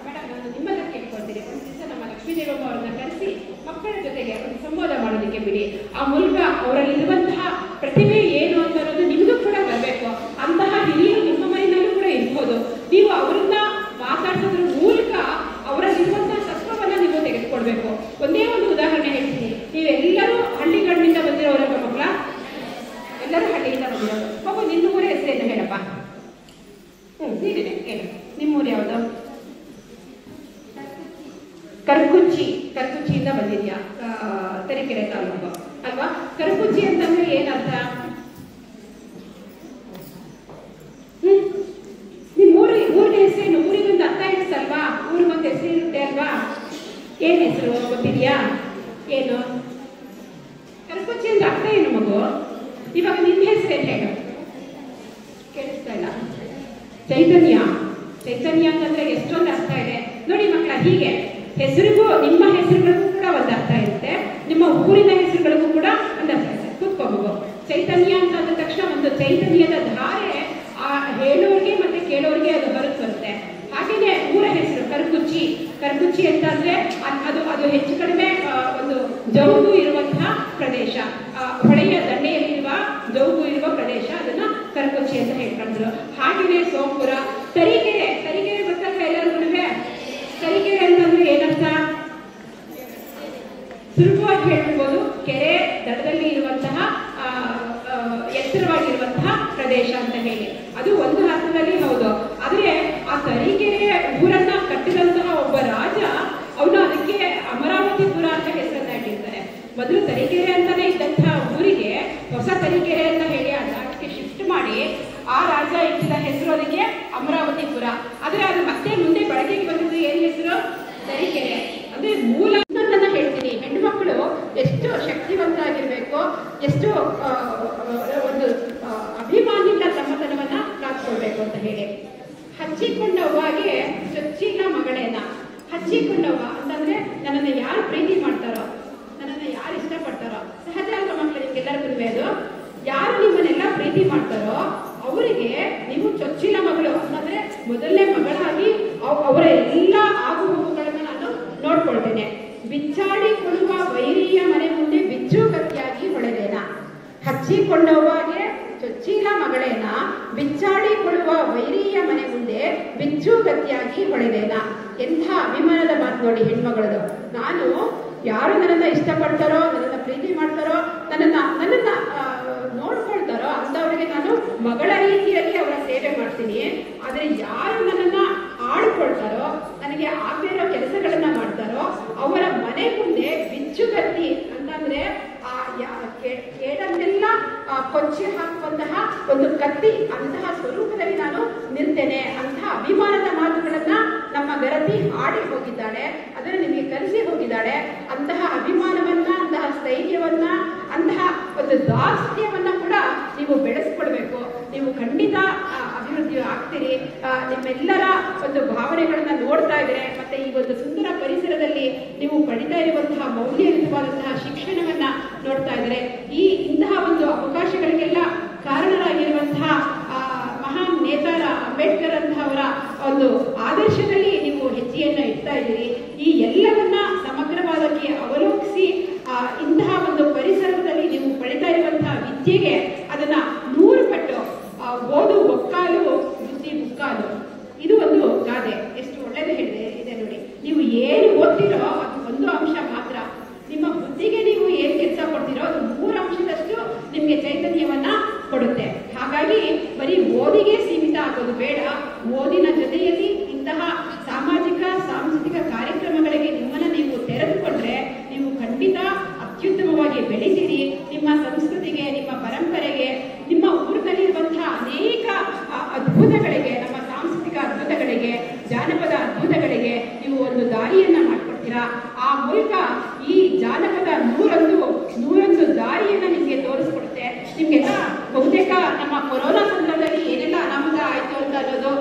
ಮೇಡಮ್ ನಾನು ನಿಮ್ಮನ್ನ ಕೇಳ್ಕೊಳ್ತೀನಿ, ಒಂದು ದಿವಸ ನಮ್ಮ ಲಕ್ಷ್ಮೀ ದೇವಮ್ಮ ಅವರನ್ನ ಕರೆಸಿ ಮಕ್ಕಳ ಜೊತೆಗೆ ಒಂದು ಸಂವಾದ ಮಾಡೋದಕ್ಕೆ ಬಿಡಿ. ಆ ಮೂಲಕ ಅವರಲ್ಲಿರುವಂತಹ ಪ್ರತಿಭೆ ಏನು ಅಂತ ಅನ್ನೋದು ನಿಮಗೂ ಕೂಡ ಬರಬೇಕು. ಅಂತಹ ಹಿರಿಯರು ನಿಮ್ಮ ಮನೆಯಲ್ಲೂ ಕೂಡ ಇರ್ಬೋದು. ನೀವು ಅವರನ್ನ ಮಾತಾಡ್ಸೋದ್ರ ಮೂಲಕ ಅವರಲ್ಲಿರುವಂತಹ ತತ್ವವನ್ನ ನೀವು ತೆಗೆದುಕೊಳ್ಬೇಕು. ಒಂದೇ ಒಂದು ಉದಾಹರಣೆ ಹೇಳ್ತೀನಿ. ನೀವೆಲ್ಲರೂ ಹಳ್ಳಿಗಳಿಂದ ಬಂದಿರೋರಲ್ಲ ಮಕ್ಕಳ, ಎಲ್ಲರೂ ಹಳ್ಳಿಯಿಂದ ಬಂದಿರೋರು. ಮಗು ನಿನ್ನ ಊರ ಹೆಸರೇನು ಹೇಳಪ್ಪ? ನೀನೇನೆ ಹೇಳು. ನಿಮ್ಮೂರು ಯಾವುದು? ಕರ್ಕುಚ್ಚಿಯಿಂದ ಬಂದಿದ್ಯಾ? ತರೀಕೆರೆ ತಾಲೂಕು ಅಲ್ವಾ? ಕರ್ಕುಚ್ಚಿ ಅಂತಂದ್ರೆ ಏನರ್ಥ? ನಿಮ್ಮ ಊರಿನ ಹೆಸರೇನು? ಊರಿಗೊಂದು ಅರ್ಥ ಇರುತ್ತಲ್ವಾ? ಊರಿಗೊಂದು ಹೆಸರು ಇರುತ್ತೆ ಅಲ್ವಾ? ಏನ್ ಹೆಸರು ಗೊತ್ತಿದ್ಯಾ? ಏನು ಕರ್ಕುಚ್ಚಿ ಅಂದ್ರೆ ಅರ್ಥ ಏನು ಮಗು? ಇವಾಗ ನಿನ್ನ ಹೆಸರೇನು ಹೇಳು? ಕೇಳಿಸ್ತಾ ಇಲ್ಲ. ಚೈತನ್ಯ ಅಂತಂದ್ರೆ ಎಷ್ಟೊಂದು ಅರ್ಥ ಇದೆ ನೋಡಿ ಮಕ್ಕಳ. ಹೀಗೆ ಹೆಸರಿಗೂ, ನಿಮ್ಮ ಹೆಸರುಗಳಿಗೂ ಕೂಡ ಒಂದು ಅರ್ಥ ಇರುತ್ತೆ, ನಿಮ್ಮ ಊರಿನ ಹೆಸರುಗಳಿಗೂ ಕೂಡ ಒಂದು ಅರ್ಥ ಇದೆ. ಕೂತ್ಕೋಬೇಕು. ಚೈತನ್ಯ ಅಂತ ಅಂದ ತಕ್ಷಣ ಒಂದು ಚೈತನ್ಯದ ಧಾರೆ ಆ ಹೇಳೋರಿಗೆ ಮತ್ತೆ ಕೇಳೋರಿಗೆ ಅದು ಹೊರತು ಬರುತ್ತೆ. ಹಾಗೇನೆ ಊರ ಹೆಸರು ಕರ್ಕುಚ್ಚಿ ಅಂತ ಅಂದ್ರೆ ಅದು ಹೆಚ್ಚು ಕಡಿಮೆ ಒಂದು ಜೌಗು ಇರುವಂತಹ ಪ್ರದೇಶ, ಹೊಳೆಯ ದಂಡೆಯಲ್ಲಿರುವ ಜೌಗು ಇರುವ ಪ್ರದೇಶ, ಅದನ್ನ ಕರ್ಕುಚ್ಚಿ ಅಂತ ಹೇಳ್ಕೊಂಡ್ರು. ಹಾಗೇನೆ ಸೋಂಪುರ, ತರೀಕೆರೆ ಗೊತ್ತಲ್ವ ಎಲ್ಲರಿಗೂ? ತರೀಕೆರೆ ಅಂತಂದ್ರೆ ಏನಂತ ಸುಲಭವಾಗಿ ಹೇಳ್ಬೋದು, ಕೆರೆ ದಡದಲ್ಲಿ ಇರುವಂತಹ ಎತ್ತರವಾಗಿರುವಂತಹ ಪ್ರದೇಶ ಅಂತ ಹೇಳಿ. ಅದು ಒಂದು ಅರ್ಥದಲ್ಲಿ ಹೌದು. ಆದ್ರೆ ಆ ತರೀಕೆರೆ ಊರನ್ನ ಕಟ್ಟಿದಂತಹ ಒಬ್ಬ ರಾಜ ಅವನು ಅದಕ್ಕೆ ಅಮರಾವತಿಪುರ ಅಂತ ಹೆಸರನ್ನ ಇಟ್ಟಿರ್ತಾರೆ. ಮೊದಲು ತರೀಕೆರೆ ಅಂತಾನೆ ಇದ್ದಂತಹ ಊರಿಗೆ ಹೊಸ ತರೀಕೆರೆ ಅಂತ ಹೇಳಿ ಅದಕ್ಕೆ ಶಿಫ್ಟ್ ಮಾಡಿ ಆ ರಾಜ ಇಟ್ಟಿದ್ದ ಹೆಸರು ಅದಕ್ಕೆ ಅಮರಾವತಿಪುರ. ಆದ್ರೆ ಅದು ಮತ್ತೆ ಮುಂದೆ ಬಳಕೆಗೆ ಬಂದಿದ್ದು ಏನ್ ಹೆಸರು? ತರೀಕೆರೆ. ಅಂದ್ರೆ ಮೂಲ ಅಂತ ಹೇಳ್ತೀನಿ. ಹೆಣ್ಣುಮಕ್ಕಳು ಎಷ್ಟು ಶಕ್ತಿವಂತರಾಗಿರ್ಬೇಕು, ಎಷ್ಟು ಒಂದು ಅಭಿಮಾನಿಯಿಂದ ತಮ್ಮತನವನ್ನ ಕಾತ್ಕೊಳ್ಬೇಕು ಅಂತ ಹೇಳಿ. ಹಚ್ಚಿಕೊಂಡವ್ವಾಗೆ ಚೊಚ್ಚಿಲ ಮಗಳೇನ. ಹಚ್ಚಿಕೊಂಡವ್ವ ಅಂತಂದ್ರೆ ನನ್ನನ್ನು ಯಾರು ಪ್ರೀತಿ ಮಾಡ್ತಾರೋ, ನನ್ನನ್ನು ಯಾರು ಇಷ್ಟಪಡ್ತಾರೋ, ಸಹಜ ಅಲ್ವ ಮಕ್ಕಳು ನಿಮ್ಗೆಲ್ಲರಿಗೂ ಅದು, ಯಾರು ನಿಮ್ಮನ್ನೆಲ್ಲ ಪ್ರೀತಿ ಮಾಡ್ತಾರೋ ಅವರಿಗೆ ನೀವು ಚೊಚ್ಚಿಲ ಮಗಳು ಅಂತಂದ್ರೆ ಮೊದಲನೇ ಮಗಳಾಗಿ ಅವರ ಎಲ್ಲ ಆಗು ಹೋಗುಗಳನ್ನ ನಾನು ನೋಡ್ಕೊಳ್ತೇನೆ. ಬಿಚ್ಚಾಡಿ ಕೊಡುವ ವೈರಿಯ ಮನೆ ಮುಂದೆ ಬಿಚ್ಚುಗತಿಯಾಗಿ ಹೊಳೆದೇನ. ಹಚ್ಚಿಕೊಂಡವ್ವಾಗೆ ಚೊಚ್ಚಿಲ ಮಗಳೇನ, ಬಿಚ್ಚಾಡಿ ಕೊಡುವ ವೈರಿಯ ಮನೆ ಮುಂದೆ ಬಿಚ್ಚುಗತಿಯಾಗಿ ಹೊಳೆದೇನ. ಎಂಥ ಅಭಿಮಾನದ ಮಾತು ನೋಡಿ ಹೆಣ್ಮಗಳದು. ನಾನು ಯಾರು ನನ್ನನ್ನ ಇಷ್ಟಪಡ್ತಾರೋ, ನನ್ನನ್ನ ಪ್ರೀತಿ ಮಾಡ್ತಾರೋ, ನನ್ನನ್ನ ನೋಡ್ಕೊಳ್ತಾರೋ ಅಂಥವ್ರಿಗೆ ನಾನು ಮಗಳ ರೀತಿಯಲ್ಲಿ ಅವರ ಸೇವೆ ಮಾಡ್ತೀನಿ. ಆದರೆ ಯಾರು ನನ್ನನ್ನ ಆಡ್ಕೊಳ್ತಾರೋ, ನನಗೆ ಆಗದೇ ಇರೋ ಕೆಲಸಗಳನ್ನ ಮಾಡ್ತಾರೋ ಅವರ ಮನೆ ಮುಂದೆ ಬಿಚ್ಚುಗತ್ತಿ ಅಂತಂದ್ರೆ ಕೇಳನ್ನೆಲ್ಲ ಕೊಚ್ಚಿ ಹಾಕುವಂತಹ ಒಂದು ಕತ್ತಿ, ಅಂತಹ ಸ್ವರೂಪದಲ್ಲಿ ನಾನು ನಿಲ್ತೇನೆ. ಅಂತಹ ಅಭಿಮಾನದ ಮಾತುಗಳನ್ನ ನಮ್ಮ ಗರತಿ ಹಾಡಿ ಹೋಗಿದ್ದಾಳೆ, ಅದನ್ನು ನಿಮಗೆ ಕಲಿಸಿ ಹೋಗಿದ್ದಾಳೆ. ಅಂತಹ ಅಭಿಮಾನವನ್ನ, ಅಂತಹ ಸ್ಥೈರ್ಯವನ್ನ, ಅಂತಹ ಒಂದು ದಾಸ್ಯವನ್ನ ಕೂಡ ನೀವು ಬೆಳೆಸ್ಕೊಳ್ಬೇಕು. ನೀವು ಖಂಡಿತ ಅಭಿವೃದ್ಧಿ ಆಗ್ತೀರಿ. ನಿಮ್ಮೆಲ್ಲರ ಒಂದು ಭಾವನೆಗಳನ್ನ ನೋಡ್ತಾ ಇದ್ರೆ, ಮತ್ತೆ ಈ ಒಂದು ಸುಂದರ ಪರಿಸರದಲ್ಲಿ ನೀವು ಪಡಿತಾ ಇರುವಂತಹ ಮೌಲ್ಯಯುತವಾದಂತಹ ಶಿಕ್ಷಣವನ್ನ ನೋಡ್ತಾ ಇದ್ರೆ, ಇಂತಹ ಒಂದು ಅವಕಾಶಗಳಿಗೆಲ್ಲ ಕಾರಣರಾಗಿರುವಂತಹ ಮಹಾನ್ ನೇತಾರ ಅಂಬೇಡ್ಕರ್ ಅಂತಹವರ ಒಂದು ಆದರ್ಶದಲ್ಲಿ ನೀವು ಹೆಜ್ಜೆಯನ್ನ ಇಡ್ತಾ ಇದ್ದೀರಿ. ಈ ಎಲ್ಲವನ್ನ ಸಮಗ್ರವಾಗಿ ಅವಲೋಕಿಸಿ ಇಂತಹ ಒಂದು ಪರಿಸರದಲ್ಲಿ ನೀವು ಪಡಿತಾ ಇರುವಂತಹ ವಿದ್ಯೆಗೆ ಅದನ್ನ 100 ಪಟ್ಟು ಓದು ಒಕ್ಕಾಲು ಬುದ್ಧಿ ಮುಕ್ಕಾಲು. ಇದು ಒಂದು ಗಾದೆ, ಎಷ್ಟು ಒಳ್ಳೇದು ಇದೆ ನೋಡಿ. ನೀವು ಏನು ಓದ್ತಿರೋ ಅದು ಒಂದು ಅಂಶ ಮಾತ್ರ. ನಿಮ್ಮ ಬುದ್ಧಿಗೆ ನೀವು ಏನ್ ಕೆಲಸ ಕೊಡ್ತೀರೋ ಅದು 3 ಅಂಶದಷ್ಟು ನಿಮ್ಗೆ ಚೈತನ್ಯವನ್ನ ಕೊಡುತ್ತೆ. ಹಾಗಾಗಿ ಬರೀ ಓದಿಗೆ ಸೀಮಿತ ಆಗೋದು ಬೇಡ. ಓದಿನ ಜೊತೆಯಲ್ಲಿ ಇಂತಹ ಸಾಮಾಜಿಕ ಸಾಂಸ್ಕೃತಿಕ ಕಾರ್ಯಕ್ರಮಗಳಿಗೆ ನಿಮ್ಮನ್ನ ನೀವು ತೆರೆದುಕೊಂಡ್ರೆ ನೀವು ಖಂಡಿತ ಅತ್ಯುತ್ತಮವಾಗಿ ಬೆಳಿತೀರಿ. ನಿಮ್ಮ ಸಂಸ್ಕೃತಿಗೆ, ನಿಮ್ಮ ಪರಂಪರೆಗೆ, ನಿಮ್ಮ ಊರಿನಲ್ಲಿರುವಂತಹ ಅನೇಕ ಅದ್ಭುತಗಳಿಗೆ, ನಮ್ಮ ಸಾಂಸ್ಕೃತಿಕ ಅದ್ಭುತಗಳಿಗೆ, ಜಾನಪದ ಅದ್ಭುತಗಳಿಗೆ ನೀವು ಒಂದು ದಾರಿಯನ್ನ ಮಾಡ್ಕೊಡ್ತೀರಾ. ಆ ಮೂಲಕ ಈ ಜಾನಪದ 101 ದಾರಿಯನ್ನ ನಿಮ್ಗೆ ತೋರಿಸ್ಕೊಡುತ್ತೆ. ನಿಮ್ಗೆಲ್ಲ ಬಹುತೇಕ ನಮ್ಮ ಕೊರೋನಾ ಸಂದರ್ಭದಲ್ಲಿ ಏನೆಲ್ಲ ಅನಾಹುತ ಆಯ್ತು ಅಂತ ಅನ್ನೋದು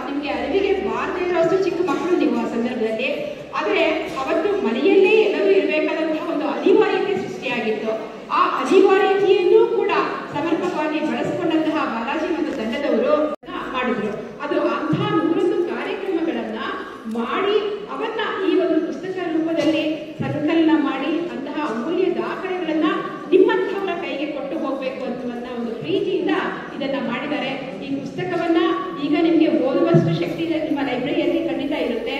ನಿಮ್ಗೆ ಅರಿವಿಗೆ ಬಾರದೇ ಇರೋಷ್ಟು ಚಿಕ್ಕ ಮಕ್ಕಳು ನೀವು ಆ ಸಂದರ್ಭದಲ್ಲಿ. ಆದರೆ ಅವತ್ತು ಮನೆಯಲ್ಲೇ ಎಲ್ಲರೂ ಇರಬೇಕಾದಂತಹ ಒಂದು ಅನಿವಾರ್ಯತೆ ಸೃಷ್ಟಿಯಾಗಿತ್ತು. ಆ ಅನಿವಾರ್ಯತೆಯನ್ನು ಕೂಡ ಸಮರ್ಪಕವಾಗಿ ಬಳಸಿಕೊಂಡಂತಹ ಬಾಲಾಜಿ ಮತ್ತು ತಂಡದವರು ಮಾಡಿದ್ರು. ಅದು ಅಂತಹ 101 ಕಾರ್ಯಕ್ರಮಗಳನ್ನ ಮಾಡಿ ಅವನ್ನ ಈ ಒಂದು ಪುಸ್ತಕ ರೂಪದಲ್ಲಿ ಸಂಕಲನ ಮಾಡಿ ಅಂತಹ ಅಮೂಲ್ಯ ದಾಖಲೆಗಳನ್ನ ನಿಮ್ಮಂಥವರ ಕೈಗೆ ಕೊಟ್ಟು ಹೋಗ್ಬೇಕು ಅನ್ನುವಂತ ಒಂದು ಪ್ರೀತಿಯಿಂದ ಇದನ್ನ ಮಾಡಿದ್ದಾರೆ. ಈ ಪುಸ್ತಕವನ್ನ ಈಗ ನಿಮ್ಗೆ ಓದುವಷ್ಟು ಶಕ್ತಿ ನಿಮ್ಮ ಲೈಬ್ರರಿಯಲ್ಲಿ ಖಂಡಿತ ಇರುತ್ತೆ.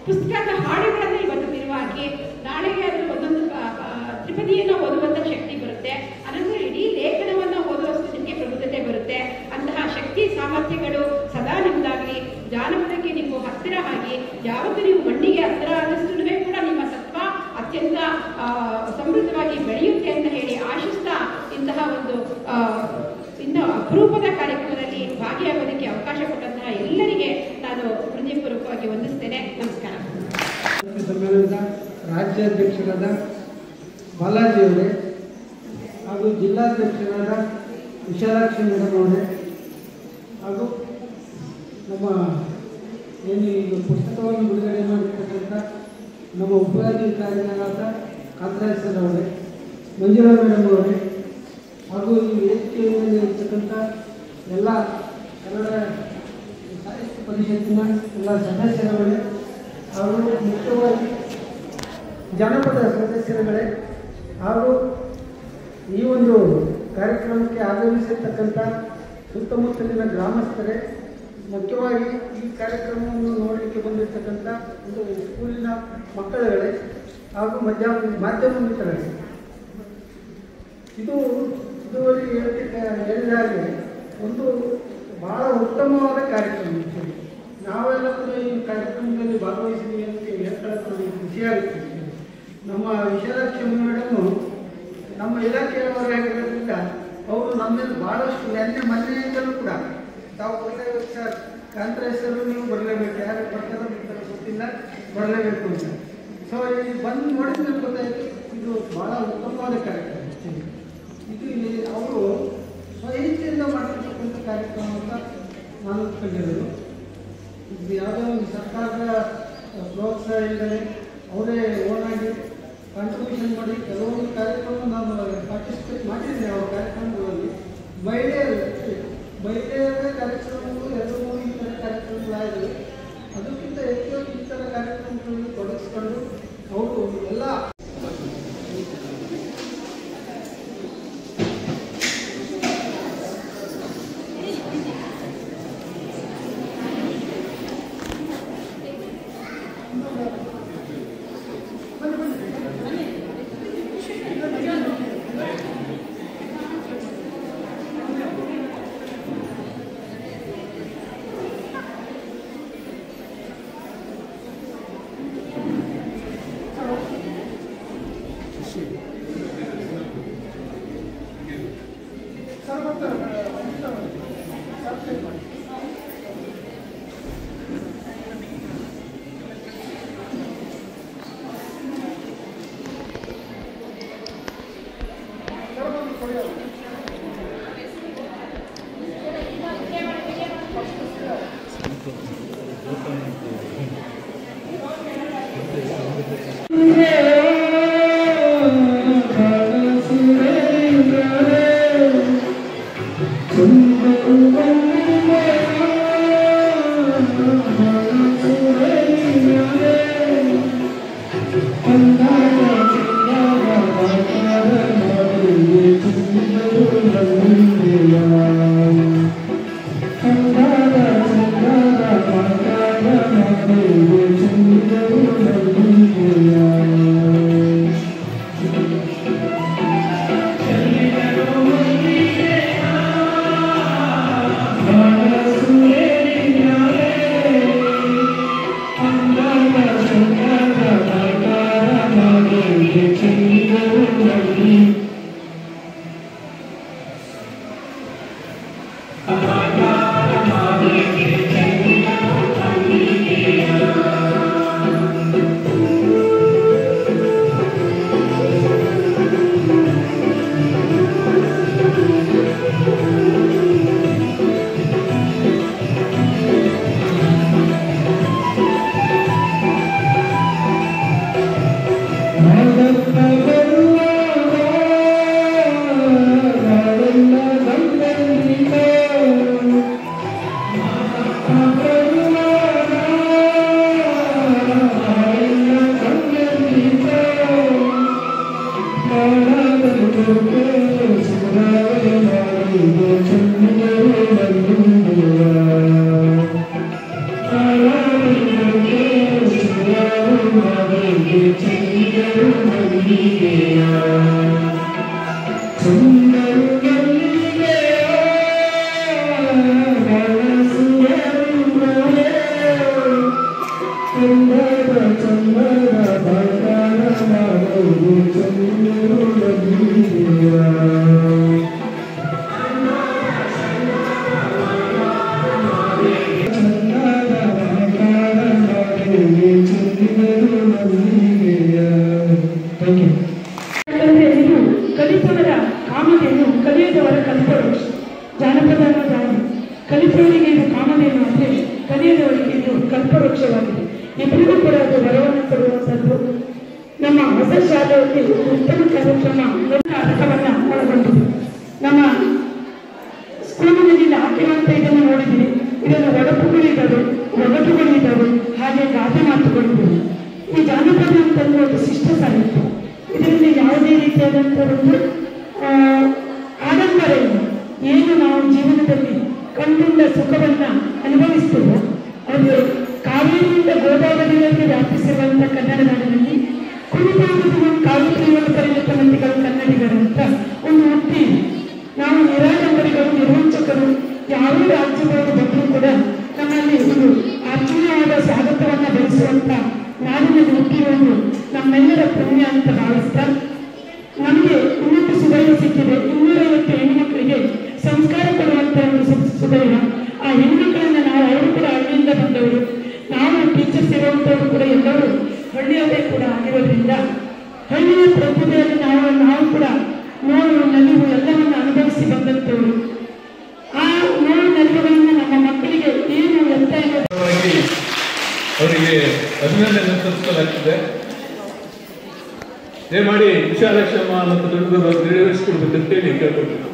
ಪುಸ್ತಕದ ಹಾಡುಗಳನ್ನ ಇವತ್ತು ತಿರುವಾಗಿ ನಾಳೆಗೆ ಅದು ಒಂದೊಂದು ತ್ರಿಪದಿಯನ್ನು ಓದುವಂತ ಶಕ್ತಿ ಬರುತ್ತೆ. ಅನಂತರ ಇಡೀ ಲೇಖನವನ್ನ ಓದುವಷ್ಟು ನಿಮಗೆ ಪ್ರಬುದ್ಧತೆ ಬರುತ್ತೆ. ಅಂತಹ ಶಕ್ತಿ ಸಾಮರ್ಥ್ಯಗಳು ಸದಾ ನಿಮ್ದಾಗಲಿ. ಜಾನಪದಕ್ಕೆ ನೀವು ಹತ್ತಿರ ಆಗಿ, ಯಾವತ್ತು ನೀವು ಮಣ್ಣಿಗೆ ಹತ್ತಿರ ಆದಷ್ಟು ಕೂಡ ನಿಮ್ಮ ಸತ್ವ ಅತ್ಯಂತ ಸಮೃದ್ಧವಾಗಿ ಬೆಳೆಯುತ್ತೆ ಅಂತ ಹೇಳಿ ಆಶಿಸ್ತಾ ಇಂತಹ ಒಂದು ಅಪರೂಪದ ಕಾರ್ಯಕ್ರಮದಲ್ಲಿ ಭಾಗಿಯಾಗೋದಕ್ಕೆ ಅವಕಾಶ ಕೊಟ್ಟಂತಹ ಎಲ್ಲರಿಗೆ ನಾನು ಹೃದಯಪೂರ್ವಕವಾಗಿ ವಂದಿಸ್ತೇನೆ. ನಮಸ್ಕಾರ. ಸಮ್ಮೇಳನದ ರಾಜ್ಯಾಧ್ಯಕ್ಷರಾದ ಬಾಲಾಜಿಯವರೇ ಹಾಗೂ ಜಿಲ್ಲಾಧ್ಯಕ್ಷರಾದ ವಿಶಾಲಾಕ್ಷಿ ಮೇಡಮ್ ಅವರೇ ಹಾಗೂ ನಮ್ಮ ಏನು ಈಗ ಪುಸ್ತಕವನ್ನು ಬಿಡುಗಡೆ ಮಾಡಿರ್ತಕ್ಕಂಥ ನಮ್ಮ ಉಪಾಧಿಕಾರಿಗಳಾದ ಕಾಂತರಾಜ್ ಸರ್ ಅವರೇ, ಮಂಜುಳಾ ಮೇಡಮ್ ಅವರೇ ಹಾಗೂ ಈ ವೇದಿಕೆಯಲ್ಲಿ ಇರ್ತಕ್ಕಂಥ ಎಲ್ಲ ಕನ್ನಡ ಸಾಹಿತ್ಯ ಪರಿಷತ್ತಿನ ಎಲ್ಲ ಸದಸ್ಯರುಗಳೇ ಹಾಗೂ ಮುಖ್ಯವಾಗಿ ಜಾನಪದ ಸದಸ್ಯರುಗಳೇ ಹಾಗೂ ಈ ಒಂದು ಕಾರ್ಯಕ್ರಮಕ್ಕೆ ಆಗಮಿಸಿರ್ತಕ್ಕಂಥ ಸುತ್ತಮುತ್ತಲಿನ ಗ್ರಾಮಸ್ಥರೇ, ಮುಖ್ಯವಾಗಿ ಈ ಕಾರ್ಯಕ್ರಮವನ್ನು ನೋಡಲಿಕ್ಕೆ ಬಂದಿರತಕ್ಕಂಥ ಒಂದು ಸ್ಕೂಲಿನ ಮಕ್ಕಳುಗಳೇ ಹಾಗೂ ಮಾಧ್ಯಮ ಮಿತ್ರರೇ, ಇದುವರೆಗೆ ಹೇಳಿದ ಹಾಗೆ ಒಂದು ಬಹಳ ಉತ್ತಮವಾದ ಕಾರ್ಯಕ್ರಮ. ನಾವೆಲ್ಲ ಕೂಡ ಈ ಕಾರ್ಯಕ್ರಮದಲ್ಲಿ ಭಾಗವಹಿಸಿದ್ದೀವಿ ಅಂತ ಹೇಳ್ಕೊಳ್ಳೋದು ಖುಷಿಯಾಗುತ್ತೆ. ನಮ್ಮ ವಿಶಾಲಾಕ್ಷಿ ಮೇಡಮು ನಮ್ಮ ಇಲಾಖೆಯವರಾಗಿರೋದ್ರಿಂದ ಅವರು ನಮ್ಮೇಲೆ ಭಾಳಷ್ಟು ಮೊನ್ನೆಯಿಂದಲೂ ಕೂಡ ತಾವು ಬರಲೇಬೇಕು ಸರ್, ಕಾಂತರಾಜ್ ಸರ್ ನೀವು ಬರಲೇಬೇಕು, ಯಾರು ಬರ್ತಾರೋ ಬಿಡ್ತಾರೋ ಗೊತ್ತಿಲ್ಲ, ಬರಲೇಬೇಕು ಅಂತ. ಸೊ ಇಲ್ಲಿ ಬಂದು ನೋಡಿದ್ರೆ ಗೊತ್ತಾಯಿತು ಇದು ಭಾಳ ಉತ್ತಮವಾದ ಕಾರ್ಯಕ್ರಮ. ಇದು ಇಲ್ಲಿ ಅವರು ಸ್ವಇಚ್ಛೆಯಿಂದ ಮಾಡಿರ್ತಕ್ಕಂಥ ಕಾರ್ಯಕ್ರಮ ಅಂತ ನಾನು ಕಂಡಿರೋದು. ಇದು ಯಾವುದೇ ಒಂದು ಸರ್ಕಾರದ ಪ್ರೋತ್ಸಾಹ ಇಲ್ಲದೆ ಅವರೇ ಓನಾಗಿ ಕಾಂಟ್ರಿಬ್ಯೂಷನ್ ಮಾಡಿ ಕೆಲವೊಂದು ಕಾರ್ಯಕ್ರಮ ನಾನು ಪಾರ್ಟಿಸಿಪೇಟ್ ಮಾಡಿದ್ದೀನಿ ಅವರ ಕಾರ್ಯಕ್ರಮಗಳಲ್ಲಿ. ಮಹಿಳೆಯರ ಕಾರ್ಯಕ್ರಮಗಳು 2-3 ಈ ಥರ ಕಾರ್ಯಕ್ರಮಗಳಾಗಿವೆ. ಅದಕ್ಕಿಂತ ಹೆಚ್ಚು ಈ ಥರ ಕಾರ್ಯಕ್ರಮಗಳಲ್ಲಿ ತೊಡಗಿಸ್ಕೊಂಡು ಅವರು ಎಲ್ಲ ಕಲಿತವರ ಕಾಮಧೇನು ಕಲಿಯದವರ ಕಲ್ಪವೃಕ್ಷ. ಜಾನಪದ ಅನ್ನೋದಾಗಿ ಕಲಿತವರಿಗೆ ಇದು ಕಾಮಧೇನು ಅಂದರೆ ಕಲಿಯದವರಿಗೆ ಇದು ಕಲ್ಪವೃಕ್ಷವಾಗಿದೆ. ಇಬ್ಬರಿಗೂ ಕೂಡ ಅದು ವರವನ್ನು ಕೊಡುವಂಥದ್ದು. ನಮ್ಮ ಹೊಸ ಶಾಲೆಯಲ್ಲಿ ಉತ್ತಮ ಕಾರ್ಯಕ್ರಮ ನಾಟಕವನ್ನು ಒಳಗೊಂಡಿದೆ. ನಮ್ಮ ಸ್ಕೂಲಿನಲ್ಲಿ ಹಾಕಿರುವಂಥ ಇದನ್ನು ನೋಡಿದ್ದೀರಿ. ಇದನ್ನು ಒಡಪುಗಳಿದ್ದಾವೆ, ಒಗಟುಗಳಿದ್ದಾವೆ, ಹಾಗೆ ಗಾದೆ ಮಾತುಗಳಿದ್ದಾವೆ. ಈ ಜಾನಪದ ಅಂತಂದ್ರೆ ಒಂದು ಶಿಷ್ಟ ಸಾಹಿತ್ಯ. ಇದರಲ್ಲಿ ಯಾವುದೇ ರೀತಿಯಾದಂಥ ಒಂದು ಆಡಂಬರ ಇಲ್ಲ. ಏನು ನಾವು ಜೀವನದಲ್ಲಿ ಕಂಡುಕೊಂಡ ಸುಖವನ್ನು ಅನುಭವಿಸ್ತೇವೆ ಅದು ಕಾವೇರಿಯಿಂದ ಗೋದಾವರಿವರೆಗೆ ವ್ಯಾಪಿಸಿರುವಂಥ ಕನ್ನಡ ನಾಡಿನಲ್ಲಿ ಕುಣಿತಾಡುವುದು ಕಾವ್ಯಪ್ರಿಯವನ್ನು ಪರಿಣಿತ ಮಂದಿಗಳು ಕನ್ನಡಿಗರು ಅಂತ ಒಂದು ಉಕ್ತಿ ಇದೆ. ನಾವು ನಿರಾಡಂಬರಿಗಳು, ನಿರ್ವಂಚಕರು, ಯಾವ ರಾಜ್ಯದವರು ಬಂದರೂ ಕೂಡ ನಮ್ಮಲ್ಲಿ ಒಂದು ಆತ್ಮೀಯವಾದ ಸ್ವಾಗತವನ್ನು ಬೆಳೆಸುವಂಥ ನಾಡಿನಲ್ಲಿ ಹುಟ್ಟಿರುವುದು ನಮ್ಮೆಲ್ಲರ ಪುಣ್ಯ ಅಂತ ಭಾವಿಸ್ತಾ ನಮಗೆ ಇನ್ನೊಂದು ಅಭಿನಂದನೆ ಸಲ್ಲಿಸಲಾಗ್ತದೆ. ದಯಮಾಡಿ ವಿಶಾಲಕ್ಷಮ ಮತ್ತು ದೊಡ್ಡ ನೆರವೇರಿಸಿಕೊಡ್ಬೇಕು ಅಂತೇಳಿ ಕೇಳ್ಕೊಳ್ತೀನಿ.